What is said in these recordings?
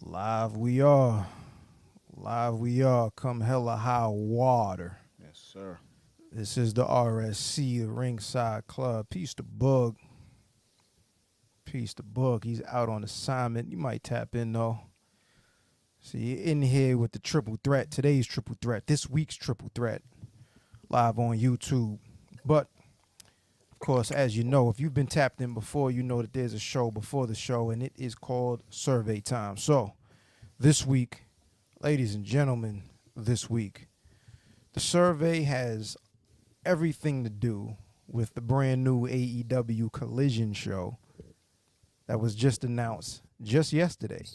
Live we are. Live we are. Come hella high water. Yes, sir. This is the RSC, the Ringside Club. Peace to Bug. Peace to Bug. He's out on assignment. You might tap in, though. See, in here with the triple threat. Today's triple threat. This week's triple threat. Live on YouTube. But, of course, as you know, if you've been tapped in before, you know that there's a show before the show, and it is called Survey Time. So, this week, ladies and gentlemen, this week, the survey has everything to do with the brand new AEW Collision show that was just announced just yesterday,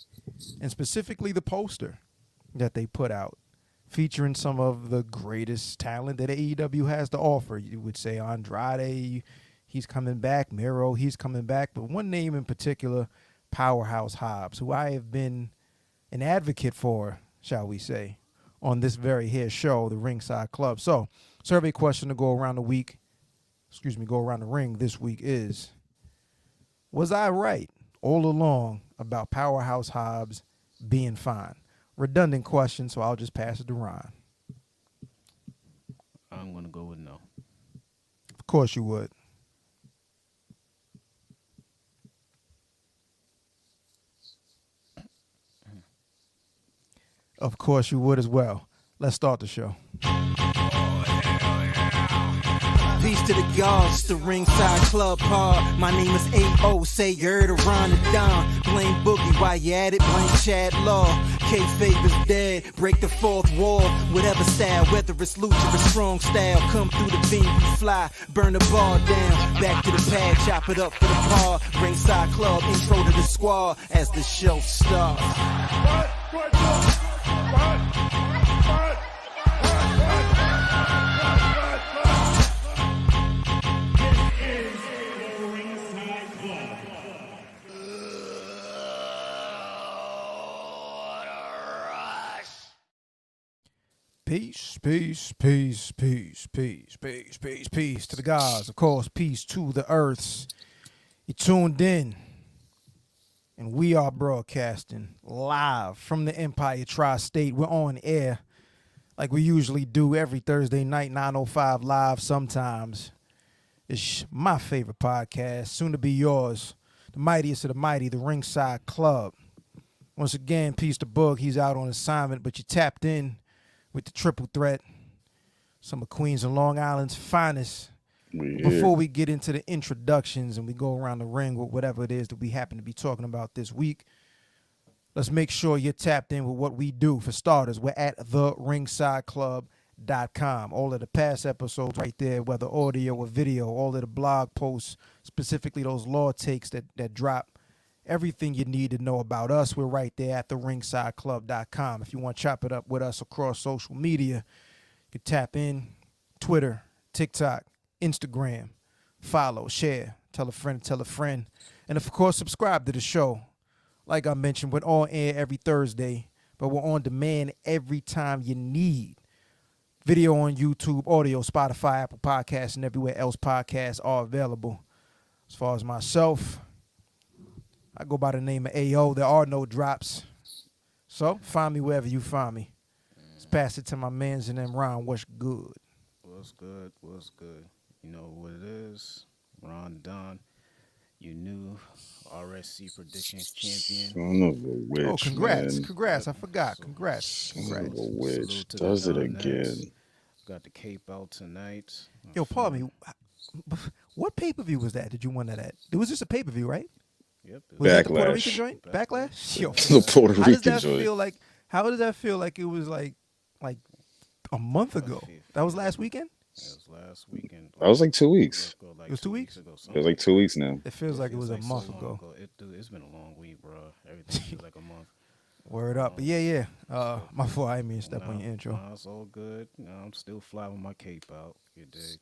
and specifically the poster that they put out featuring some of the greatest talent that AEW has to offer. You would say Andrade, he's coming back. Miro, he's coming back. But one name in particular, Powerhouse Hobbs, who I have been an advocate for, shall we say, on this very here show, the Ringside Club. So, survey question to go around the ring this week is, was I right all along about Powerhouse Hobbs being fine? Redundant question, so I'll just pass it to Ron. I'm going to go with no. Of course you would. Of course you would as well. Let's start the show. Peace to the gods, the Ringside Club Pod. My name is A.O. Say you're the Ron the Don. Blame Boogie while you at it, blame Chad Law. K-Fape is dead, break the fourth wall. Whatever style, whether it's lucha or strong style. Come through the beam, you fly, burn the bar down. Back to the pad, chop it up for the par. Ringside Club, intro to the squad as the show starts. Peace, peace, peace, peace, peace, peace, peace, peace to the gods. Of course, peace to the earths. You tuned in, and we are broadcasting live from the Empire Tri-State. We're on air like we usually do every Thursday night, 9:05 live sometimes. It's my favorite podcast, soon to be yours, the mightiest of the mighty, the Ringside Club. Once again, peace to Bug. He's out on assignment, but you tapped in with the triple threat, some of Queens and Long Island's finest. Before we get into the introductions and we go around the ring with whatever it is that we happen to be talking about this week, let's make sure you're tapped in with what we do. For starters, we're at theringsideclub.com. All of the past episodes right there, whether audio or video, all of the blog posts, specifically those law takes that drop, everything you need to know about us, we're right there at theringsideclub.com. If you want to chop it up with us across social media, you can tap in Twitter, TikTok, Instagram, follow, share, tell a friend, and of course, subscribe to the show. Like I mentioned, we're on air every Thursday, but we're on demand every time you need. Video on YouTube, audio, Spotify, Apple Podcasts, and everywhere else podcasts are available. As far as myself, I go by the name of A.O. There are no drops. So, find me wherever you find me. Let's pass it to my mans and them. Ron, what's good? What's good? What's good? You know what it is. Ron Don, you new RSC Predictions champion. Son of a witch, Oh, congrats. man. Congrats. I forgot. Congrats. Son Congrats. of a witch. Salute to Does the it Donettes. again. Got the cape out tonight. Yo, pardon me. What pay-per-view was that? Did you win that at? It was just a pay-per-view, right? Yep. Was that the Puerto Backlash. Rican joint? Backlash? Yo, The Puerto how does Rican that joint. feel like? How does that feel like it was like a month ago? That was last weekend? It was last weekend. That was like 2 weeks. Like It was 2 weeks? ago, It was like 2 weeks now. It feels like it was a so month long ago. It's been a long week, bro. Everything feels like a month. Word up. But yeah. My fault. I didn't mean to step on your intro. Nah, it's all good. I'm still fly with my cape out. You dig?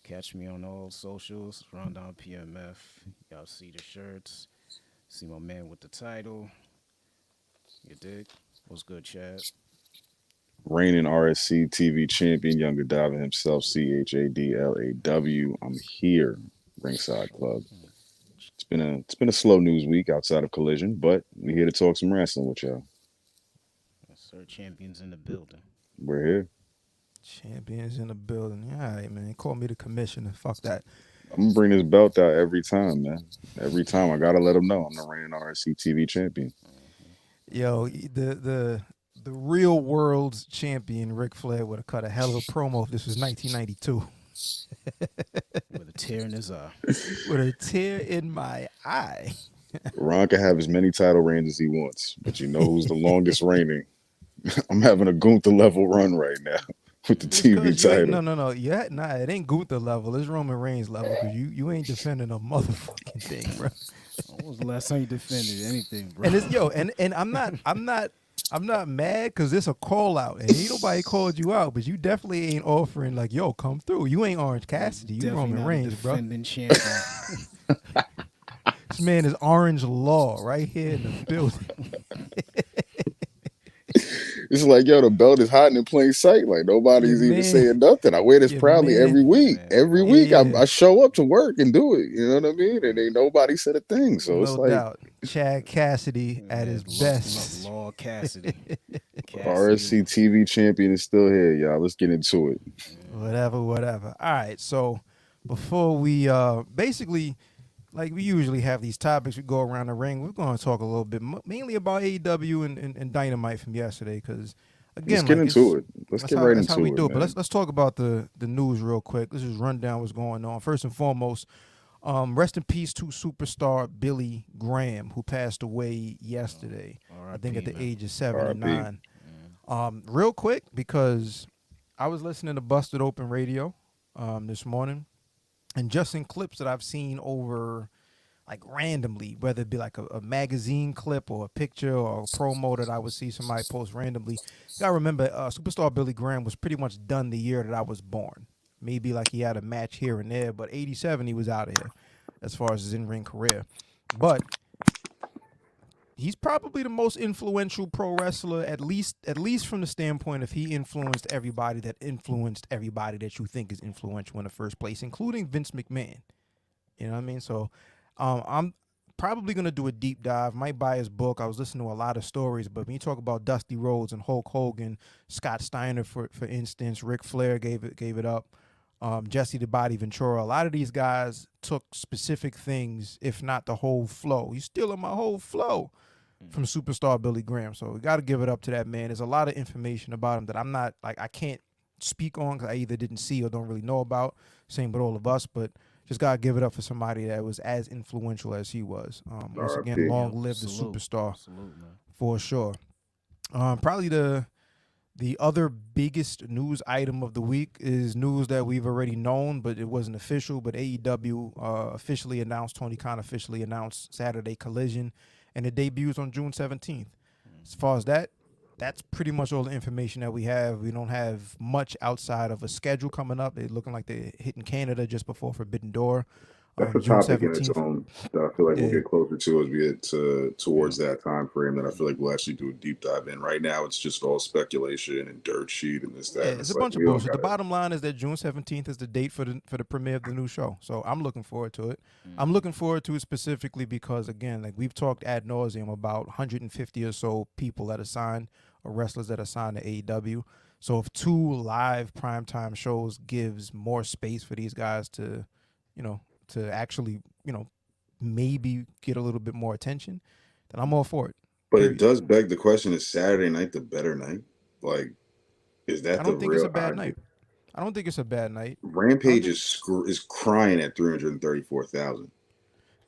Catch me on all socials. Rundown PMF. Y'all see the shirts. See my man with the title. You dig? What's good, Chad? Reigning RSC TV champion, Young Godiva himself, CHADLAW. I'm here, Ringside Club. It's It's been a slow news week outside of Collision, but we're here to talk some wrestling with y'all. Yes, sir, champions in the building. We're here. Champions in the building. All right, man. Call me the commissioner. Fuck that. I'm gonna bring this belt out every time, man. Every time I gotta let them know I'm the reigning RSC TV champion. Yo, the real world's champion, Ric Flair, would have cut a hell of a promo if this was 1992. With a tear in his eye. With a tear in my eye. Ron can have as many title reigns as he wants, but you know who's the longest reigning? I'm having a Gunther level run right now with the TV title. No. It ain't Gunther level. It's Roman Reigns level because you ain't defending a motherfucking thing, bro. When was the last time you defended anything, bro? And it's and I'm not mad because it's a call out and ain't nobody called you out, but you definitely ain't offering like, yo, come through. You ain't Orange Cassidy, you Definitely Roman not Reigns, bro. defending champion. This man is Orange Law right here in the building. It's like, yo, the belt is hiding in plain sight. Like nobody's even saying nothing. I wear this proudly every week. Every week I show up to work and do it. You know what I mean? And ain't nobody said a thing. So it's like doubt. Chad Cassidy at his best. Law Cassidy. RSC TV champion is still here, y'all. Let's get into it. Whatever. All right. So before we basically, like we usually have these topics, we go around the ring. We're going to talk a little bit mainly about AEW and Dynamite from yesterday because, again, let's get into it. Let's get right into it. That's how we do it. But let's talk about the news real quick. Let's just run down what's going on. First and foremost, rest in peace to superstar Billy Graham, who passed away yesterday. I think at the age of 79. Real quick, because I was listening to Busted Open Radio this morning. And just in clips that I've seen over, like randomly, whether it be like a magazine clip or a picture or a promo that I would see somebody post randomly, you gotta remember, superstar Billy Graham was pretty much done the year that I was born. Maybe like he had a match here and there, but 87 he was out of here as far as his in-ring career. But he's probably the most influential pro wrestler, at least from the standpoint of he influenced everybody that you think is influential in the first place, including Vince McMahon. You know what I mean? So I'm probably going to do a deep dive. Might buy his book. I was listening to a lot of stories, but when you talk about Dusty Rhodes and Hulk Hogan, Scott Steiner, for instance, Ric Flair gave it up, Jesse the Body Ventura, a lot of these guys took specific things, if not the whole flow. He's stealing my whole flow from superstar Billy Graham. So we got to give it up to that man. There's a lot of information about him that I'm not, like, I can't speak on because I either didn't see or don't really know about. Same with all of us, but just got to give it up for somebody that was as influential as he was. Once again, long live the superstar. For sure. Probably the other biggest news item of the week is news that we've already known, but it wasn't official. But AEW officially announced, Tony Khan officially announced Saturday Collision, and it debuts on June 17th. As far as that's pretty much all the information that we have. We don't have much outside of a schedule coming up. They're looking like they're hitting Canada just before Forbidden Door. That's a topic in its own that I feel like we'll get closer to as we get towards that time frame. That I feel like we'll actually do a deep dive in. Right now, it's just all speculation and dirt sheet and this, that. Yeah, it's a bunch of bullshit. The bottom line is that June 17th is the date for the premiere of the new show. So I'm looking forward to it. I'm looking forward to it specifically because, again, like we've talked ad nauseum about 150 or so people that are signed or wrestlers that are signed to AEW. So if 2 live primetime shows gives more space for these guys to, to actually, maybe get a little bit more attention, then I'm all for it. But it does beg the question, is Saturday night the better night? Like, is that the real? I don't think it's a bad night. I don't think it's a bad night. Rampage is crying at 334,000.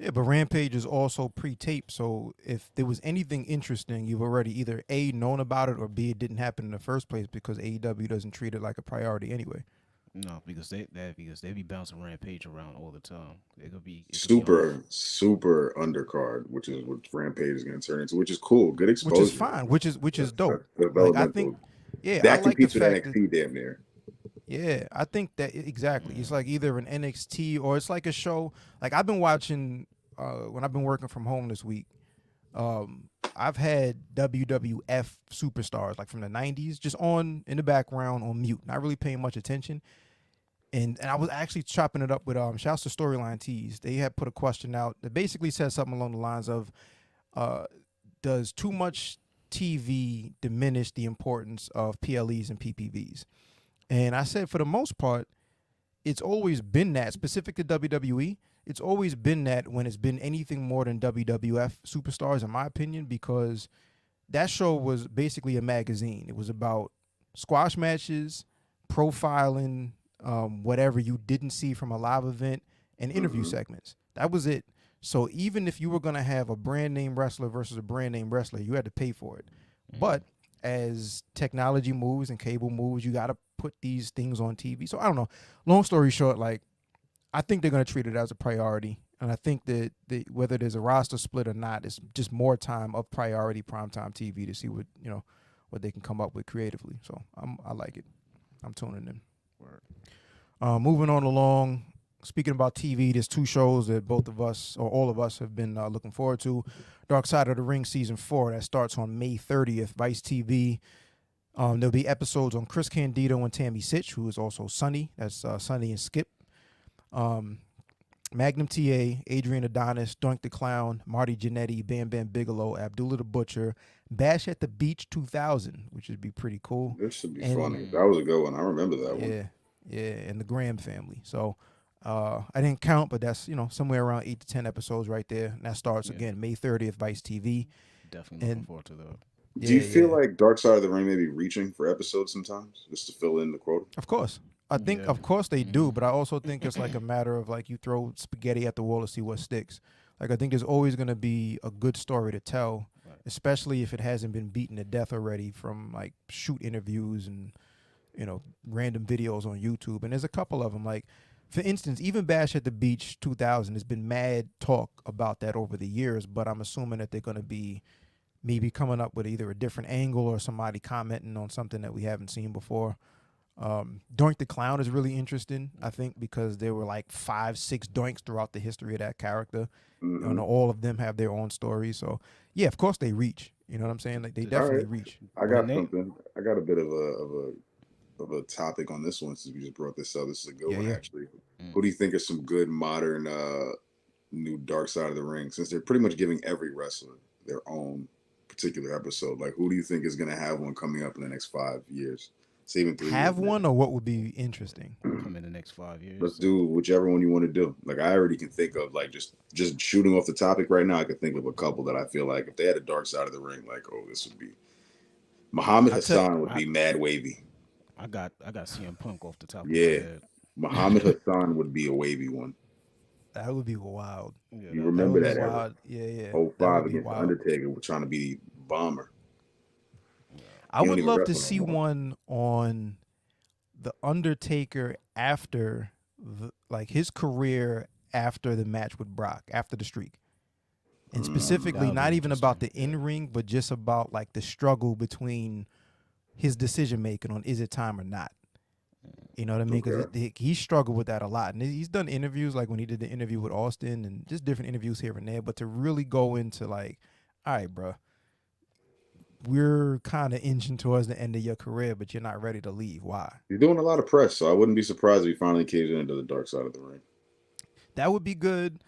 Yeah, but Rampage is also pre-taped, so if there was anything interesting, you've already either A, known about it, or B, it didn't happen in the first place because AEW doesn't treat it like a priority anyway. No, because they be bouncing Rampage around all the time. It could be super undercard, which is what Rampage is going to turn into, which is cool, good exposure, which is fine, which is dope. Like, I think, that competes with NXT damn near. Yeah, I think that exactly. It's like either an NXT or it's like a show. Like I've been watching when I've been working from home this week. I've had WWF superstars like from the 90s just on in the background on mute, not really paying much attention. And I was actually chopping it up with shouts to Storyline Tees. They had put a question out that basically said something along the lines of, does too much TV diminish the importance of PLEs and PPVs? And I said, for the most part, it's always been that, specific to WWE. It's always been that when it's been anything more than WWF superstars, in my opinion, because that show was basically a magazine. It was about squash matches, profiling, whatever you didn't see from a live event, and interview segments. That was it. So even if you were going to have a brand name wrestler versus a brand name wrestler, you had to pay for it. But as technology moves and cable moves, you got to put these things on TV. So I don't know. Long story short, like, I think they're going to treat it as a priority. And I think that whether there's a roster split or not, it's just more time of priority primetime TV to see what they can come up with creatively. So I like it. I'm tuning in. Moving on along. Speaking about TV, there's two shows that both of us, or all of us, have been looking forward to. Dark Side of the Ring Season 4, that starts on May 30th, Vice TV. There'll be episodes on Chris Candido and Tammy Sitch, who is also Sunny. That's Sunny and Skip. Magnum TA, Adrian Adonis, Doink the Clown, Marty Jannetty, Bam Bam Bigelow, Abdullah the Butcher, Bash at the Beach 2000, which would be pretty cool. This should be funny. That was a good one. I remember that one. Yeah, and the Graham family. So I didn't count, but that's somewhere around 8 to 10 episodes right there. And that starts again May 30th, Vice TV. Definitely looking forward to that. Do you feel like Dark Side of the Ring may be reaching for episodes sometimes just to fill in the quota? Of course. I think, of course, they do, but I also think it's like a matter of like you throw spaghetti at the wall to see what sticks. Like I think there's always going to be a good story to tell, especially if it hasn't been beaten to death already from like shoot interviews and random videos on YouTube. And there's a couple of them. Like for instance, even Bash at the Beach 2000 has been mad talk about that over the years, but I'm assuming that they're going to be maybe coming up with either a different angle or somebody commenting on something that we haven't seen before. Doink the Clown is really interesting, I think, because there were like 5-6 Doinks throughout the history of that character. And all of them have their own stories. So yeah, of course they reach. You know what I'm saying? Like they definitely reach. I got something. I got a bit of a topic on this one since we just brought this up. This is a good one actually. Who do you think are some good modern new Dark Side of the Ring? Since they're pretty much giving every wrestler their own particular episode. Like who do you think is going to have one coming up in the next 5 years? Even 3 have one, or what would be interesting? Come in the next 5 years. Let's do whichever one you want to do. Like I already can think of like just shooting off the topic right now. I could think of a couple that I feel like if they had a Dark Side of the Ring, like this would be Muhammad Hassan would be mad wavy. I got CM Punk off the top of my head. Muhammad Hassan would be a wavy one. That would be wild. Yeah, you remember that era? Yeah. 05 against Undertaker, we're trying to be Bomber. I would love to see one on the Undertaker after his career after the match with Brock, after the streak. And specifically not even about the in-ring, but just about like the struggle between his decision making on is it time or not. You know what I mean? Because he struggled with that a lot. And he's done interviews like when he did the interview with Austin and just different interviews here and there. But to really go into like, all right, bro, we're kind of inching towards the end of your career, but you're not ready to leave. Why? You're doing a lot of press, so I wouldn't be surprised if you finally caved into the Dark Side of the Ring. That would be good.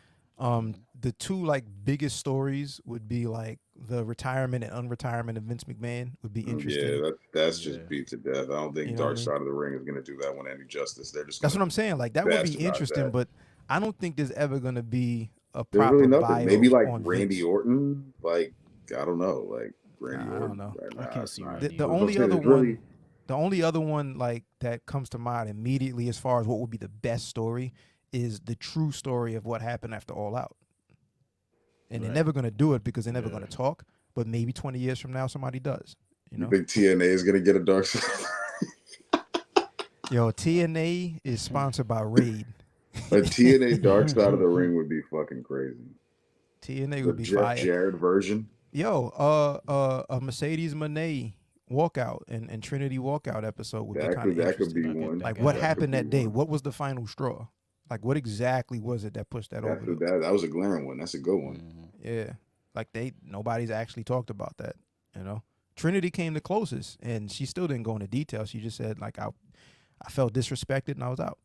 The two like biggest stories would be like the retirement and unretirement of Vince McMahon would be interesting. Yeah, that's just beat to death. I don't think Dark Side of the Ring is going to do that one any justice. That's what I'm saying. Like that would be interesting, but I don't think there's ever going to be a proper really bio. Maybe like on Randy Vince. Orton. Like I don't know. Like Randy I Orton. don't know. Right, I can't see The only other one like that comes to mind immediately as far as what would be the best story is the true story of what happened after All Out. And they're never going to do it because they're never going to talk. But maybe 20 years from now, somebody does. You think TNA is going to get a Dark Side? Yo, TNA is sponsored by Raid. A TNA Dark Side of the Ring would be fucking crazy. TNA would be fire. Jarrett version. Yo, a Mercedes Moné walkout and Trinity walkout episode would be kind of interesting. That could be one. Like what happened that day? What was the final straw? Like what exactly was it that pushed that over? That was a glaring one. That's a good one. Yeah. Like nobody's actually talked about that, Trinity came the closest and she still didn't go into detail. She just said like I felt disrespected and I was out.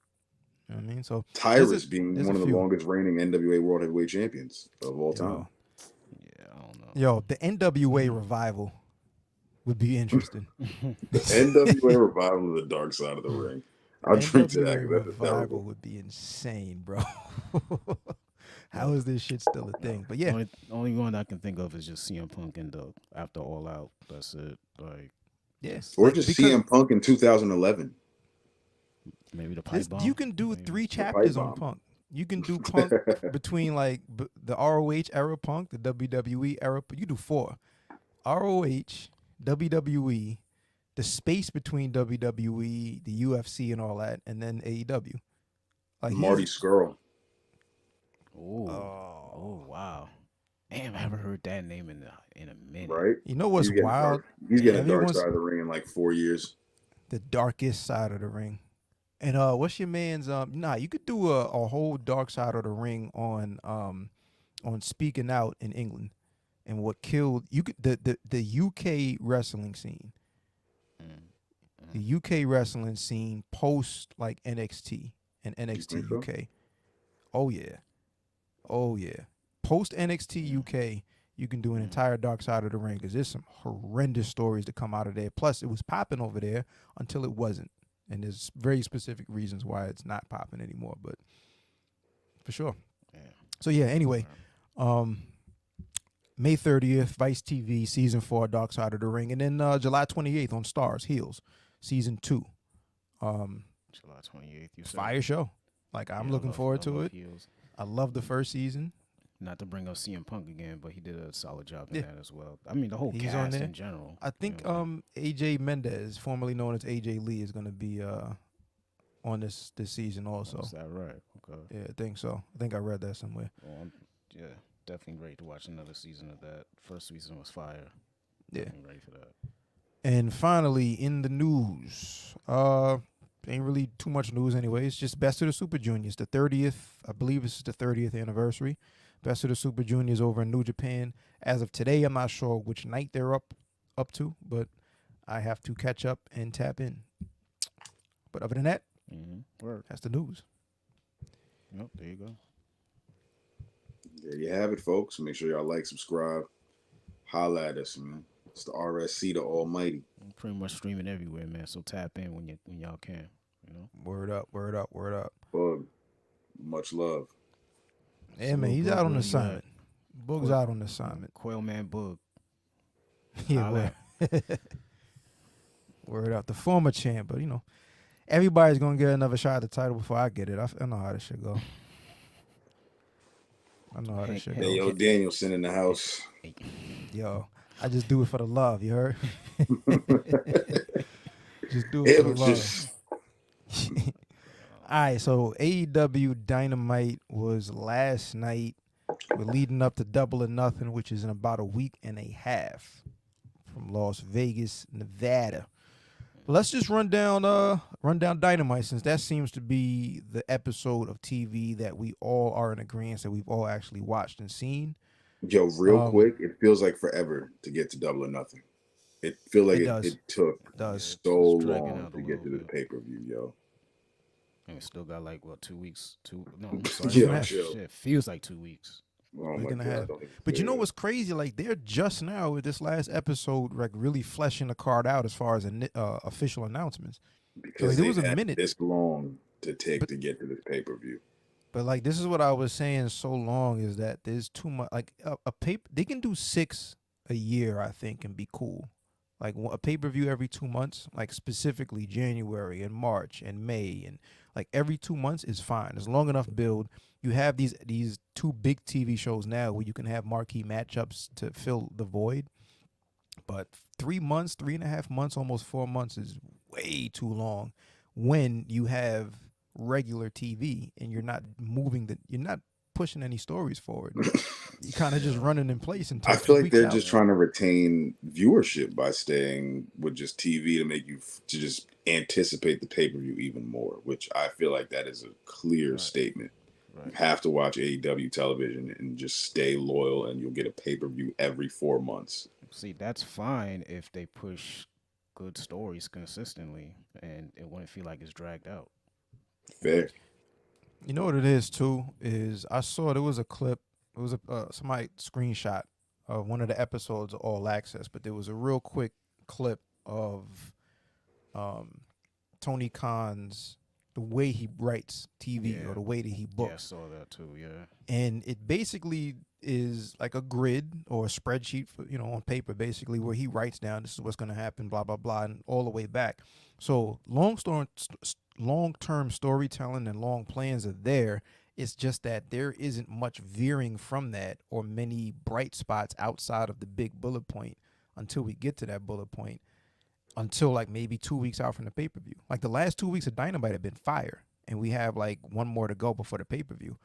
You know what I mean? So Tyrus being one of the few. longest reigning NWA World Heavyweight Champions of all time. Yeah, I don't know. Yo, the NWA revival would be interesting. The NWA revival of the Dark Side of the Ring. I'll drink to that because that's revival would be insane, bro. How is this shit still a thing? But yeah, only one I can think of is just CM Punk and after All Out. That's it. Like, yes, or just CM Punk in 2011. Maybe the pipe bomb. You can do 3 chapters on Punk. You can do Punk between like the ROH era Punk, the WWE era. But you do 4: ROH, WWE, the space between WWE, the UFC, and all that, and then AEW. Like Marty Scurll. Oh, wow. Damn, I haven't heard that name in a minute. Right? You know what's wild? He's getting a Dark Side of the Ring in like 4 years. The darkest side of the ring. And what's your man's you could do a whole Dark Side of the Ring on Speaking Out in England and what killed the UK wrestling scene. The UK wrestling scene post like NXT and NXT UK. Oh yeah. Post NXT UK, you can do an entire Dark Side of the Ring because there's some horrendous stories to come out of there. Plus, it was popping over there until it wasn't, and there's very specific reasons why it's not popping anymore. But for sure. Yeah. So yeah. Anyway, May 30th, Vice TV season 4, Dark Side of the Ring, and then July 28th on Stars, Heels, season 2. July 28th. You said fire show. Like I'm looking forward to it. Heels. I love the first season. Not to bring up CM Punk again, but he did a solid job in that as well. I mean, the whole cast in general. I think AJ Mendez, formerly known as AJ Lee, is going to be on this season also. Is that right? Okay. Yeah, I think so. I think I read that somewhere. Well, yeah, definitely ready to watch another season of that. First season was fire. Yeah. Definitely ready for that. And finally, in the news, ain't really too much news anyway. It's just Best of the Super Juniors, the 30th. I believe this is the 30th anniversary. Best of the Super Juniors over in New Japan. As of today, I'm not sure which night they're up to, but I have to catch up and tap in. But other than that, that's the news. Nope, there you go. There you have it, folks. Make sure y'all like, subscribe, holla at us, man. It's the RSC, the Almighty. I'm pretty much streaming everywhere, man. So tap in when y'all can. You know. Word up. Bug, much love. Yeah, man, he's out on assignment. Boog's out on assignment. Coil Man Boog. Yeah, word up. The former champ, but everybody's gonna get another shot at the title before I get it. I know how this shit go. Hey, yo, Danielson in the house. Yo, I just do it for the love. You heard? Just do it for the love. All right, so AEW Dynamite was last night. We're leading up to Double or Nothing, which is in about a week and a half from Las Vegas, Nevada. Let's just run down Dynamite, since that seems to be the episode of TV that we all are in agreement that we've all actually watched and seen. Yo, real quick, it feels like forever to get to Double or Nothing. It feels like it took so long to get to this pay-per-view, yo. And we still got 2 weeks. I'm sorry. Shit, feels like 2 weeks. Oh my God. But you know what's crazy? Like, they're just now with this last episode, like really fleshing the card out as far as official announcements. Because there was a minute this long to take to get to this pay-per-view. But like, this is what I was saying so long, is that there's too much. Like a paper, they can do 6 a year, I think, and be cool. Like a pay-per-view every 2 months, like specifically January and March and May, and like every 2 months is fine. It's long enough build. You have these 2 big TV shows now where you can have marquee matchups to fill the void. But 3 months, 3.5 months, almost 4 months is way too long when you have regular TV and you're not you're not pushing any stories forward. You kind of just running in place until I feel like they're just trying to retain viewership by staying with just TV to make you to just anticipate the pay-per-view even more, which I feel like that is a clear statement. Right. You have to watch AEW television and just stay loyal, and you'll get a pay-per-view every 4 months. See, that's fine if they push good stories consistently and it wouldn't feel like it's dragged out. Fair. You know what it is too is I saw there was a clip. It was a somebody screenshot of one of the episodes of All Access, but there was a real quick clip of um, Tony Khan's the way he writes TV or the way that he books. Yeah, I saw that too. Yeah, and it basically is like a grid or a spreadsheet for, on paper, basically, where he writes down this is what's going to happen, blah blah blah, and all the way back. So long-term storytelling and long plans are there. It's just that there isn't much veering from that or many bright spots outside of the big bullet point until we get to that bullet point, until like maybe 2 weeks out from the pay-per-view. Like the last 2 weeks of Dynamite have been fire, and we have like one more to go before the pay-per-view.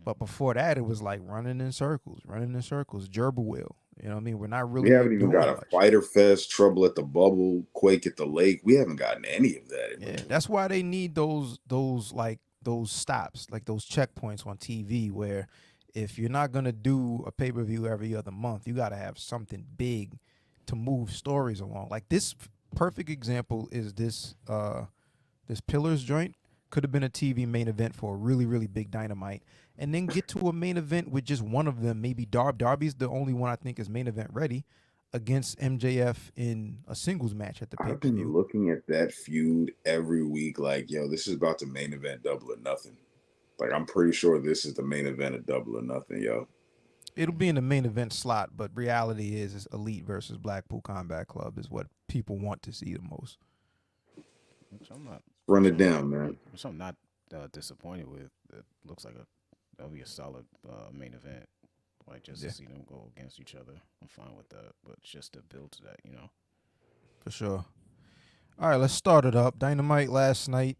But before that, it was like running in circles, gerbil wheel. You know what I mean? We're not really. We haven't even got a Fighter Fest, Trouble at the Bubble, Quake at the Lake. We haven't gotten any of that. Yeah, that's why they need those stops, like those checkpoints on TV, where if you're not gonna do a pay-per-view every other month, you got to have something big to move stories along. Like this perfect example is this Pillars joint. Could have been a TV main event for a really, really big Dynamite, and then get to a main event with just one of them. Maybe Darby's the only one I think is main event ready against MJF in a singles match at the pay-per-view. I've been looking at that feud every week like, yo, this is about to main event Double or Nothing. Like, I'm pretty sure this is the main event of Double or Nothing, yo. It'll be in the main event slot, but reality is Elite versus Blackpool Combat Club is what people want to see the most. Which I'm not. Run it down, man. Which I'm not disappointed with. It looks like that'll be a solid main event. Like just to see them go against each other, I'm fine with that. But just to build to that, For sure. All right, let's start it up. Dynamite last night.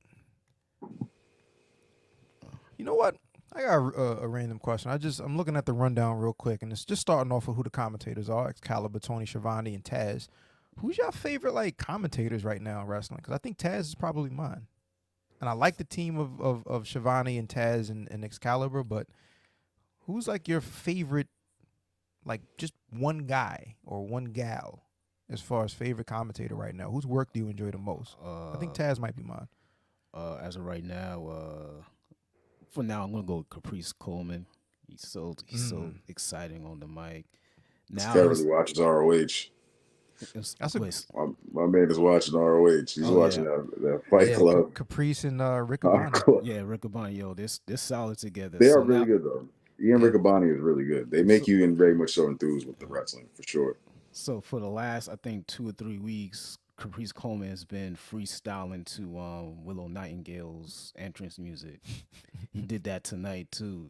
You know what? I got a random question. I'm looking at the rundown real quick, and it's just starting off with who the commentators are: Excalibur, Tony Schiavone, and Taz. Who's your favorite commentators right now in wrestling? Because I think Taz is probably mine, and I like the team of Schiavone and Taz and Excalibur. But who's your favorite, just one guy or one gal, as far as favorite commentator right now? Whose work do you enjoy the most? I think Taz might be mine. As of right now, for now I'm gonna go with Caprice Coleman. He's so exciting on the mic. Now Scott really watches ROH. My man is watching ROH. He's watching that Fight Club. Caprice and Rick Abani. Yeah, Rick Abani. Yo, they're solid together. They are really good though. Ian Rick Abani is really good. They make you very much so enthused with the wrestling for sure. So for the last, I think 2 or 3 weeks, Caprice Coleman has been freestyling to Willow Nightingale's entrance music. He did that tonight too.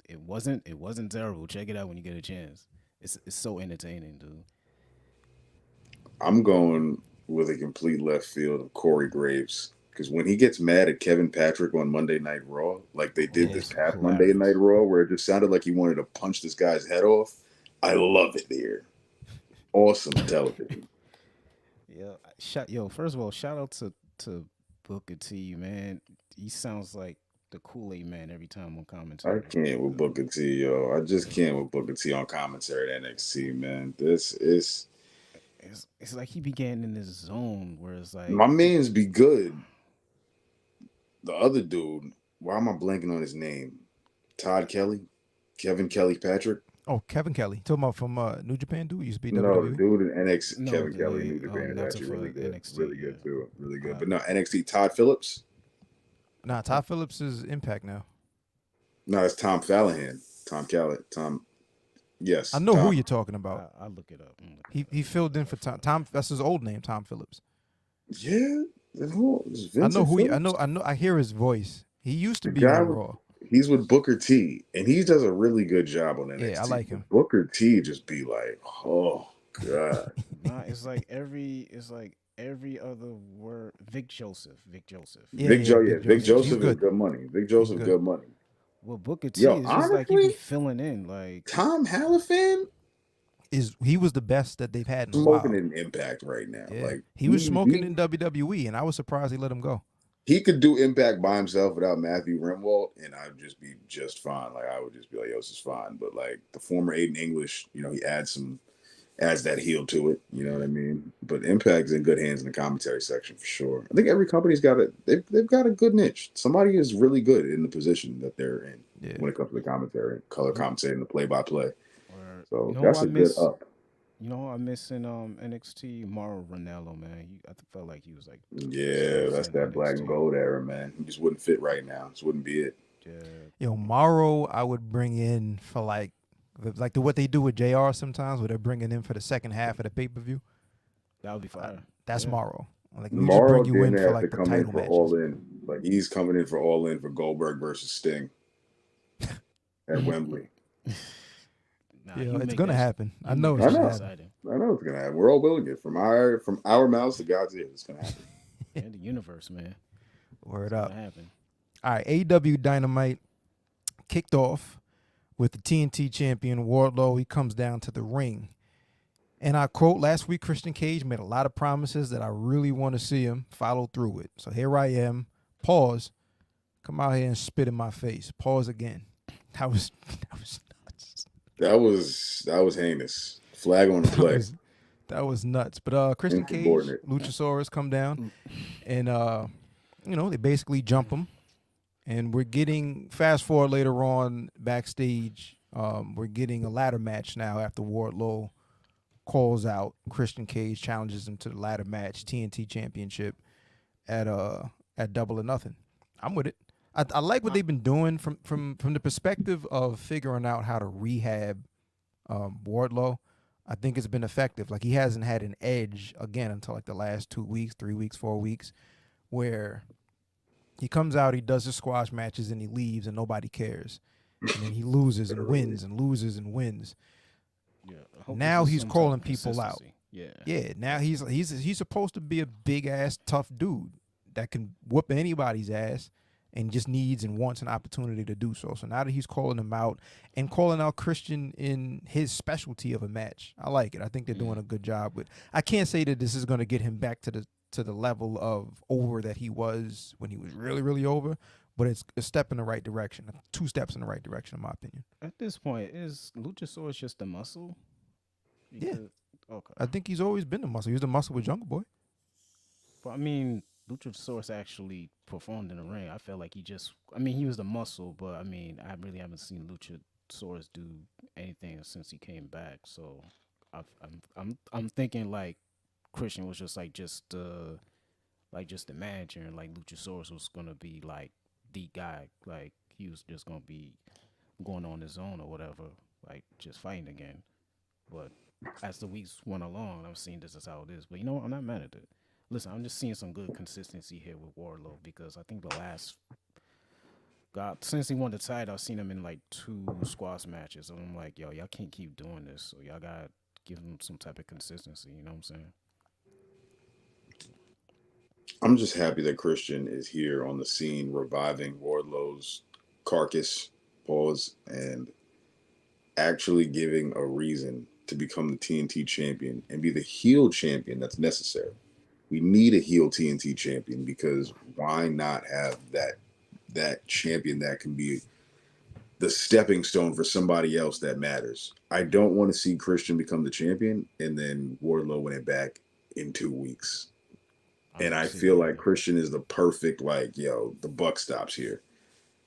It wasn't terrible. Check it out when you get a chance. It's so entertaining, dude. I'm going with a complete left field of Corey Graves. Because when he gets mad at Kevin Patrick on Monday Night Raw, like they did this past Monday Night Raw, where it just sounded like he wanted to punch this guy's head off, I love it there. Awesome television. Yeah. First of all, shout out to Booker T, man. He sounds like the Kool-Aid man every time on commentary. I can't with Booker T, yo. I just can't with Booker T on commentary at NXT, man. This is... It's like he began in this zone where it's like... My mans be good. The other dude, why am I blanking on his name? Todd Kelly? Kevin Kelly Patrick? Oh, Kevin Kelly. Talking about from New Japan dude? Used to be WWE? No, the dude in NXT, Kevin Kelly, New Japan is actually really good. NXT, really good, too. Really good. But no, NXT, Todd Phillips? Nah, Todd Phillips is Impact now. No, it's Tom Fallahan. Yes. I know who you're talking about. I'll look it up. He filled in for Tom. That's his old name, Tom Phillips. Yeah. I know who. I know. I hear his voice. He used to be on Raw. He's with Booker T, and he does a really good job on NXT. Yeah, I like him. Booker T just be like, oh god. Nah, it's like every other word. Vic Joseph. Vic Joseph is good money. Vic Joseph good money. Well, Booker T is just like he be filling in. Like Tom Halifan he was the best that they've had in a while. Smoking in Impact right now. Yeah. Like he was smoking in WWE, and I was surprised he let him go. He could do Impact by himself without Matthew Rimwald, and I'd just be just fine. Like I would just be like, yo, this is fine. But like the former Aiden English, he adds some adds that heel to it. You know what I mean? But Impact's in good hands in the commentary section for sure. I think every company's got they've got a good niche. Somebody is really good in the position that they're in when it comes to the commentary, color commentating, the play-by-play. So that's a good up. You know who I miss in NXT? Mauro Ranallo, man. I felt like he was like that's that black and gold era, man. He just wouldn't fit right now. This wouldn't be it. Yeah. Mauro, I would bring in for like what they do with JR sometimes, where they're bringing in for the second half of the pay-per-view. That would be fire. That's Mauro. Like we Mauro just bring you in for like to the come title in for matches. All In. Like he's coming in for All In for Goldberg versus Sting at Wembley. It's gonna happen. I know. I know it's gonna happen. We're all willing it from our mouths to God's ears. It's gonna happen. And the universe, man. Word up. Happen. All right, AEW Dynamite kicked off with the TNT champion Wardlow. He comes down to the ring, and I quote: "Last week, Christian Cage made a lot of promises that I really want to see him follow through with. So here I am. Pause. Come out here and spit in my face. Pause again. That was nuts. That was heinous. Flag on the play. That was nuts. But Christian Cage, Luchasaurus come down, and they basically jump him. And we're getting fast forward later on backstage. We're getting a ladder match now after Wardlow calls out Christian Cage, challenges him to the ladder match, TNT Championship at Double or Nothing. I'm with it. I like what they've been doing from the perspective of figuring out how to rehab Wardlow. I think it's been effective. Like he hasn't had an edge again until like the last 2 weeks, 3 weeks, 4 weeks, where he comes out, he does his squash matches, and he leaves, and nobody cares. And then he loses and wins and loses and wins. Yeah. Now he's calling people out. Yeah. Now he's supposed to be a big ass tough dude that can whoop anybody's ass, and just needs and wants an opportunity to do so. So now that he's calling him out and calling out Christian in his specialty of a match, I like it. I think they're doing a good job with. I can't say that this is going to get him back to the level of over that he was when he was really, really over, but it's a step in the right direction. 2 steps in the right direction, in my opinion. At this point, is Luchasaurus just a muscle? Okay. I think he's always been the muscle. He was the muscle with Jungle Boy. But I mean, Luchasaurus actually performed in the ring. I felt like he was the muscle, but I mean, I really haven't seen Luchasaurus do anything since he came back. So I'm thinking like Christian was just the manager, and like Luchasaurus was gonna be like the guy, like he was just gonna be going on his own or whatever, like just fighting again. But as the weeks went along, I'm seeing this is how it is. But you know what? I'm not mad at it. Listen, I'm just seeing some good consistency here with Wardlow, because I think since he won the title, I've seen him in like 2 squash matches. And I'm like, yo, y'all can't keep doing this. So y'all got to give him some type of consistency. You know what I'm saying? I'm just happy that Christian is here on the scene, reviving Wardlow's carcass, and actually giving a reason to become the TNT champion and be the heel champion that's necessary. We need a heel TNT champion, because why not have that champion that can be the stepping stone for somebody else that matters? I don't want to see Christian become the champion and then Wardlow win it back in 2 weeks. And I feel like Christian is the perfect, the buck stops here.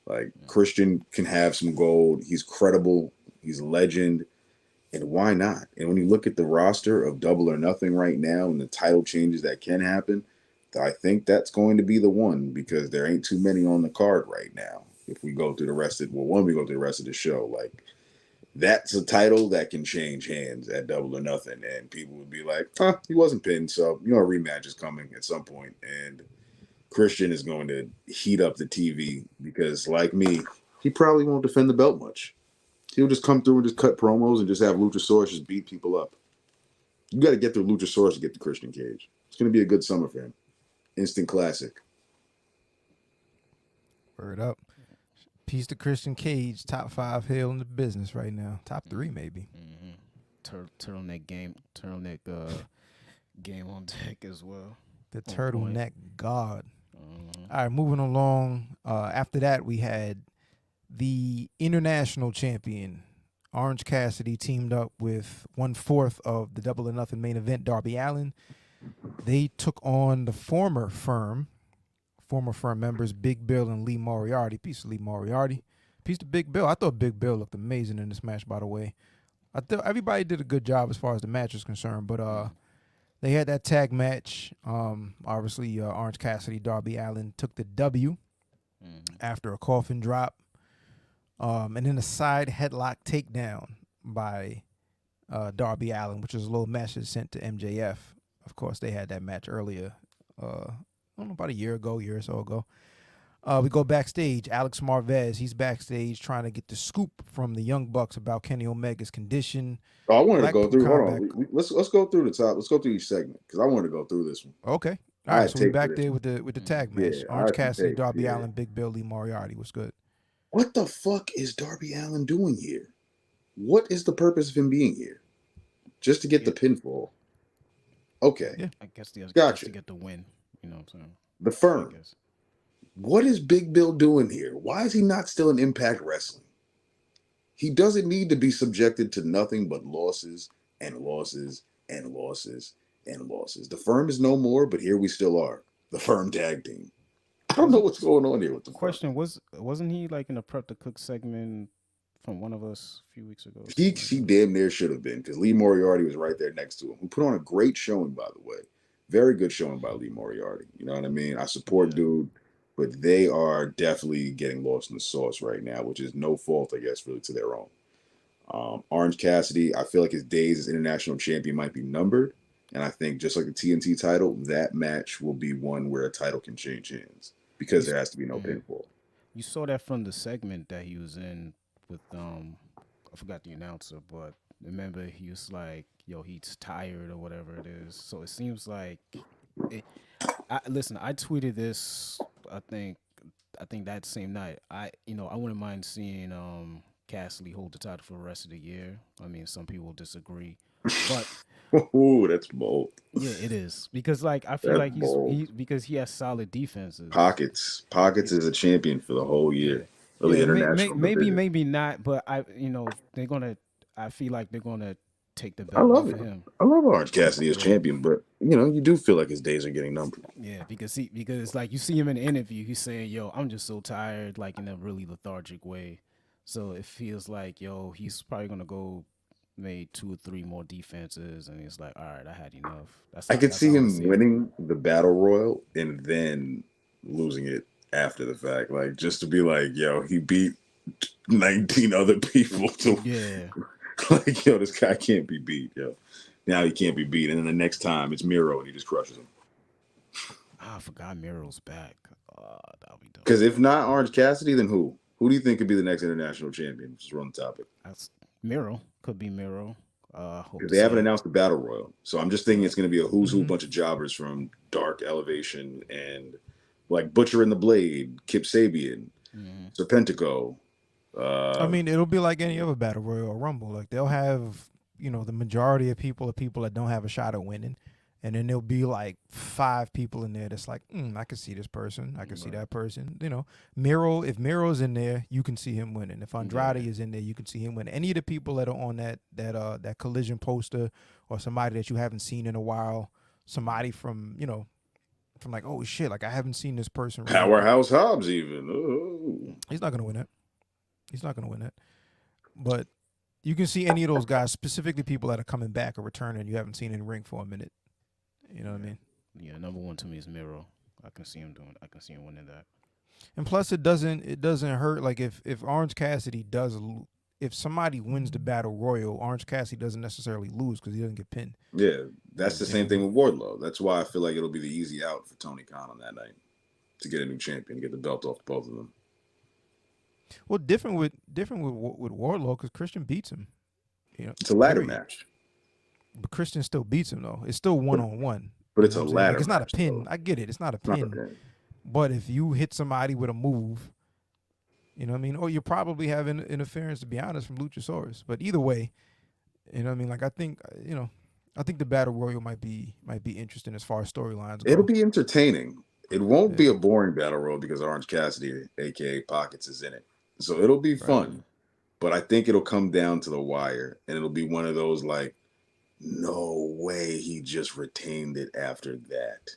Like, Christian can have some gold. He's credible. He's a legend. And why not? And when you look at the roster of Double or Nothing right now and the title changes that can happen, I think that's going to be the one, because there ain't too many on the card right now. If we go through the rest of the show, like, that's a title that can change hands at Double or Nothing. And people would be like, he wasn't pinned. So, a rematch is coming at some point. And Christian is going to heat up the TV, because, like me, he probably won't defend the belt much. He'll just come through and just cut promos and just have Luchasaurus just beat people up. You got to get through Luchasaurus to get to Christian Cage. It's going to be a good summer for him. Instant classic. Word up. Peace to Christian Cage, top 5 heel in the business right now. Top 3 maybe. Mm-hmm. Turtleneck game on deck as well. The turtleneck god. All right, moving along. After that, we had the international champion, Orange Cassidy teamed up with 1/4 of the Double or Nothing main event, Darby Allin. They took on the former firm members, Big Bill and Lee Moriarty. Peace to Lee Moriarty. Peace to Big Bill. I thought Big Bill looked amazing in this match, by the way. I thought everybody did a good job as far as the match is concerned, but they had that tag match. Obviously, Orange Cassidy, Darby Allin took the W after a coffin drop. And then a side headlock takedown by Darby Allin, which is a little message sent to MJF. Of course, they had that match earlier, I don't know, about a year or so ago. We go backstage. Alex Marvez, he's backstage trying to get the scoop from the Young Bucks about Kenny Omega's condition. Oh, I wanted to go through. Hold on. Let's go through the top. Let's go through each segment because I wanted to go through this one. Okay. All right. So we're back there with the tag match. Orange Cassidy, Darby Allin, Big Bill, Lee Moriarty. What's good? What the fuck is Darby Allin doing here? What is the purpose of him being here? Just to get the pinfall. Okay. Yeah. I guess to get the win. You know what I'm saying? The firm. What is Big Bill doing here? Why is he not still in Impact Wrestling? He doesn't need to be subjected to nothing but losses and losses and losses and losses. The firm is no more, but here we still are. The firm tag team. I don't know what's going on here with the question. Wasn't he like in a Prep to Cook segment from one of us a few weeks ago? He damn near should have been because Lee Moriarty was right there next to him. Who put on a great showing, by the way. Very good showing by Lee Moriarty. You know what I mean? I support dude. But they are definitely getting lost in the sauce right now, which is no fault, I guess, really to their own. Orange Cassidy, I feel like his days as international champion might be numbered. And I think just like the TNT title, that match will be one where a title can change hands because there has to be no pinfall. You saw that from the segment that he was in with, I forgot the announcer, but remember he was like, yo, he's tired or whatever it is. So it seems like... Listen, I tweeted this. I think that same night. I wouldn't mind seeing Cassidy hold the title for the rest of the year. I mean, some people disagree, but ooh, that's bold. Yeah, it is because I feel like because he has solid defenses. Pockets is a champion for the whole year. Really international. Maybe not, but I feel like they're gonna take the belt off of him. I love Orange Cassidy as champion, but you do feel like his days are getting numbered. Yeah, because like you see him in the interview, he's saying, "Yo, I'm just so tired," like in a really lethargic way. So it feels like, he's probably gonna go maybe 2 or 3 more defenses, and he's like, "All right, I had enough." I could see him winning the Battle Royal and then losing it after the fact, like just to be like, "Yo, he beat 19 other people." Like, this guy can't be beat, Now he can't be beat. And then the next time it's Miro and he just crushes him. I forgot Miro's back. That'll be dope. Because if not Orange Cassidy, then who? Who do you think could be the next international champion? Just run the topic. That's Miro. Could be Miro. They haven't announced the Battle Royal. So I'm just thinking it's going to be a who's who bunch of jobbers from Dark Elevation and like Butcher and the Blade, Kip Sabian, Serpentico. I mean, it'll be like any other Battle Royal or Rumble. Like they'll have, the majority of people are people that don't have a shot at winning, and then there'll be like 5 people in there that's like, I can see this person, I can see that person. Miro. If Miro's in there, you can see him winning. If Andrade is in there, you can see him winning. Any of the people that are on that Collision poster, or somebody that you haven't seen in a while, somebody from from like, oh shit, like I haven't seen this person. Powerhouse Hobbs, even. He's not gonna win it. He's not going to win it. But you can see any of those guys, specifically people that are coming back or returning you haven't seen in the ring for a minute. You know what I mean? Yeah, number 1 to me is Miro. I can see him winning that. And plus it doesn't hurt. Like if Orange Cassidy if somebody wins the Battle Royal, Orange Cassidy doesn't necessarily lose because he doesn't get pinned. Yeah, that's the same thing with Wardlow. That's why I feel like it'll be the easy out for Tony Khan on that night to get a new champion, get the belt off both of them. Well, different with Wardlow because Christian beats him. It's a ladder match. But Christian still beats him though. It's still 1-on-1. But it's a ladder. Like, it's not a pin. Though. I get it. It's not a pin. But if you hit somebody with a move, you know what I mean? Or you're probably having interference, to be honest, from Luchasaurus. But either way, you know what I mean? Like I think the Battle Royal might be interesting as far as storylines go. It'll be entertaining. It won't be a boring Battle Royal because Orange Cassidy, aka Pockets, is in it. So it'll be fun. But I think it'll come down to the wire, and it'll be one of those like, no way he just retained it after that.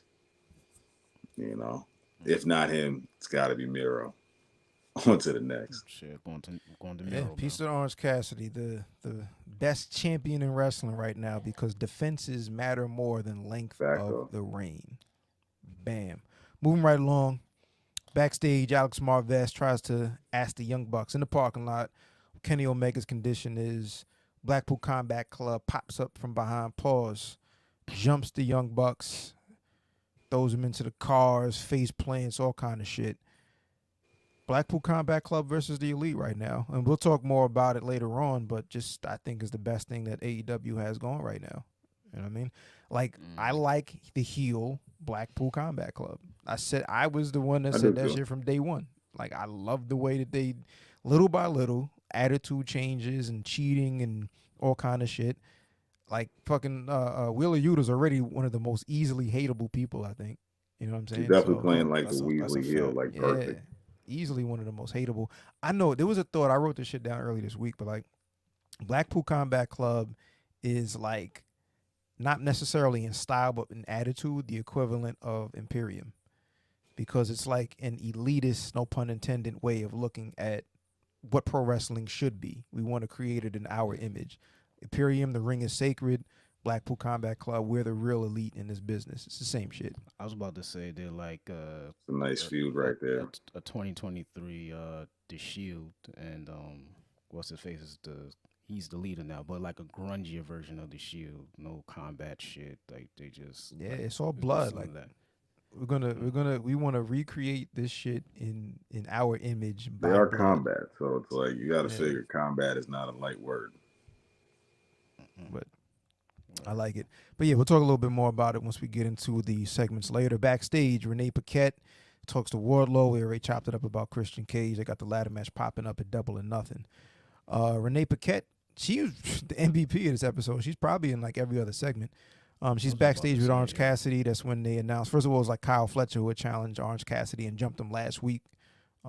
You know, if not him, it's got to be Miro. On to the next. Shit, going to Miro. Peace to Orange Cassidy, the best champion in wrestling right now, because defenses matter more than length of the reign. Bam. Moving right along. Backstage, Alex Marvez tries to ask the Young Bucks in the parking lot what Kenny Omega's condition is. Blackpool Combat Club pops up from behind, pause, jumps the Young Bucks, throws them into the cars, face plants, all kind of shit. Blackpool Combat Club versus the Elite right now. And we'll talk more about it later on, but just I think is the best thing that AEW has going right now. You know what I mean? Like, I like the heel Blackpool Combat Club. I was the one that said that shit from day one. Like, I love the way that they, little by little, attitude changes and cheating and all kind of shit. Like, fucking Wheeler Yuta's already one of the most easily hateable people, I think. You know what I'm saying? He's definitely playing like the Weasley heel, like perfect. Easily one of the most hateable. I know there was a thought, I wrote this shit down early this week, but like Blackpool Combat Club is like not necessarily in style, but in attitude, the equivalent of Imperium. Because it's like an elitist, no pun intended, way of looking at what pro wrestling should be. We want to create it in our image. Imperium, the ring is sacred. Blackpool Combat Club, we're the real elite in this business. It's the same shit. I was about to say they're like it's a nice feud right there. A 2023 The Shield, and what's his face is he's the leader now, but like a grungier version of The Shield. No combat shit. Like they just it's all blood like that. We want to recreate this shit in our image. They are combat, so it's like you got to figure combat is not a light word. But I like it. But yeah, we'll talk a little bit more about it once we get into the segments later. Backstage, Renee Paquette talks to Wardlow. We already chopped it up about Christian Cage. They got the ladder match popping up at Double or Nothing. Renee Paquette, she was the MVP of this episode. She's probably in like every other segment. She's backstage with Orange Cassidy. That's when they announced. First of all, it was like Kyle Fletcher who had challenged Orange Cassidy and jumped him last week.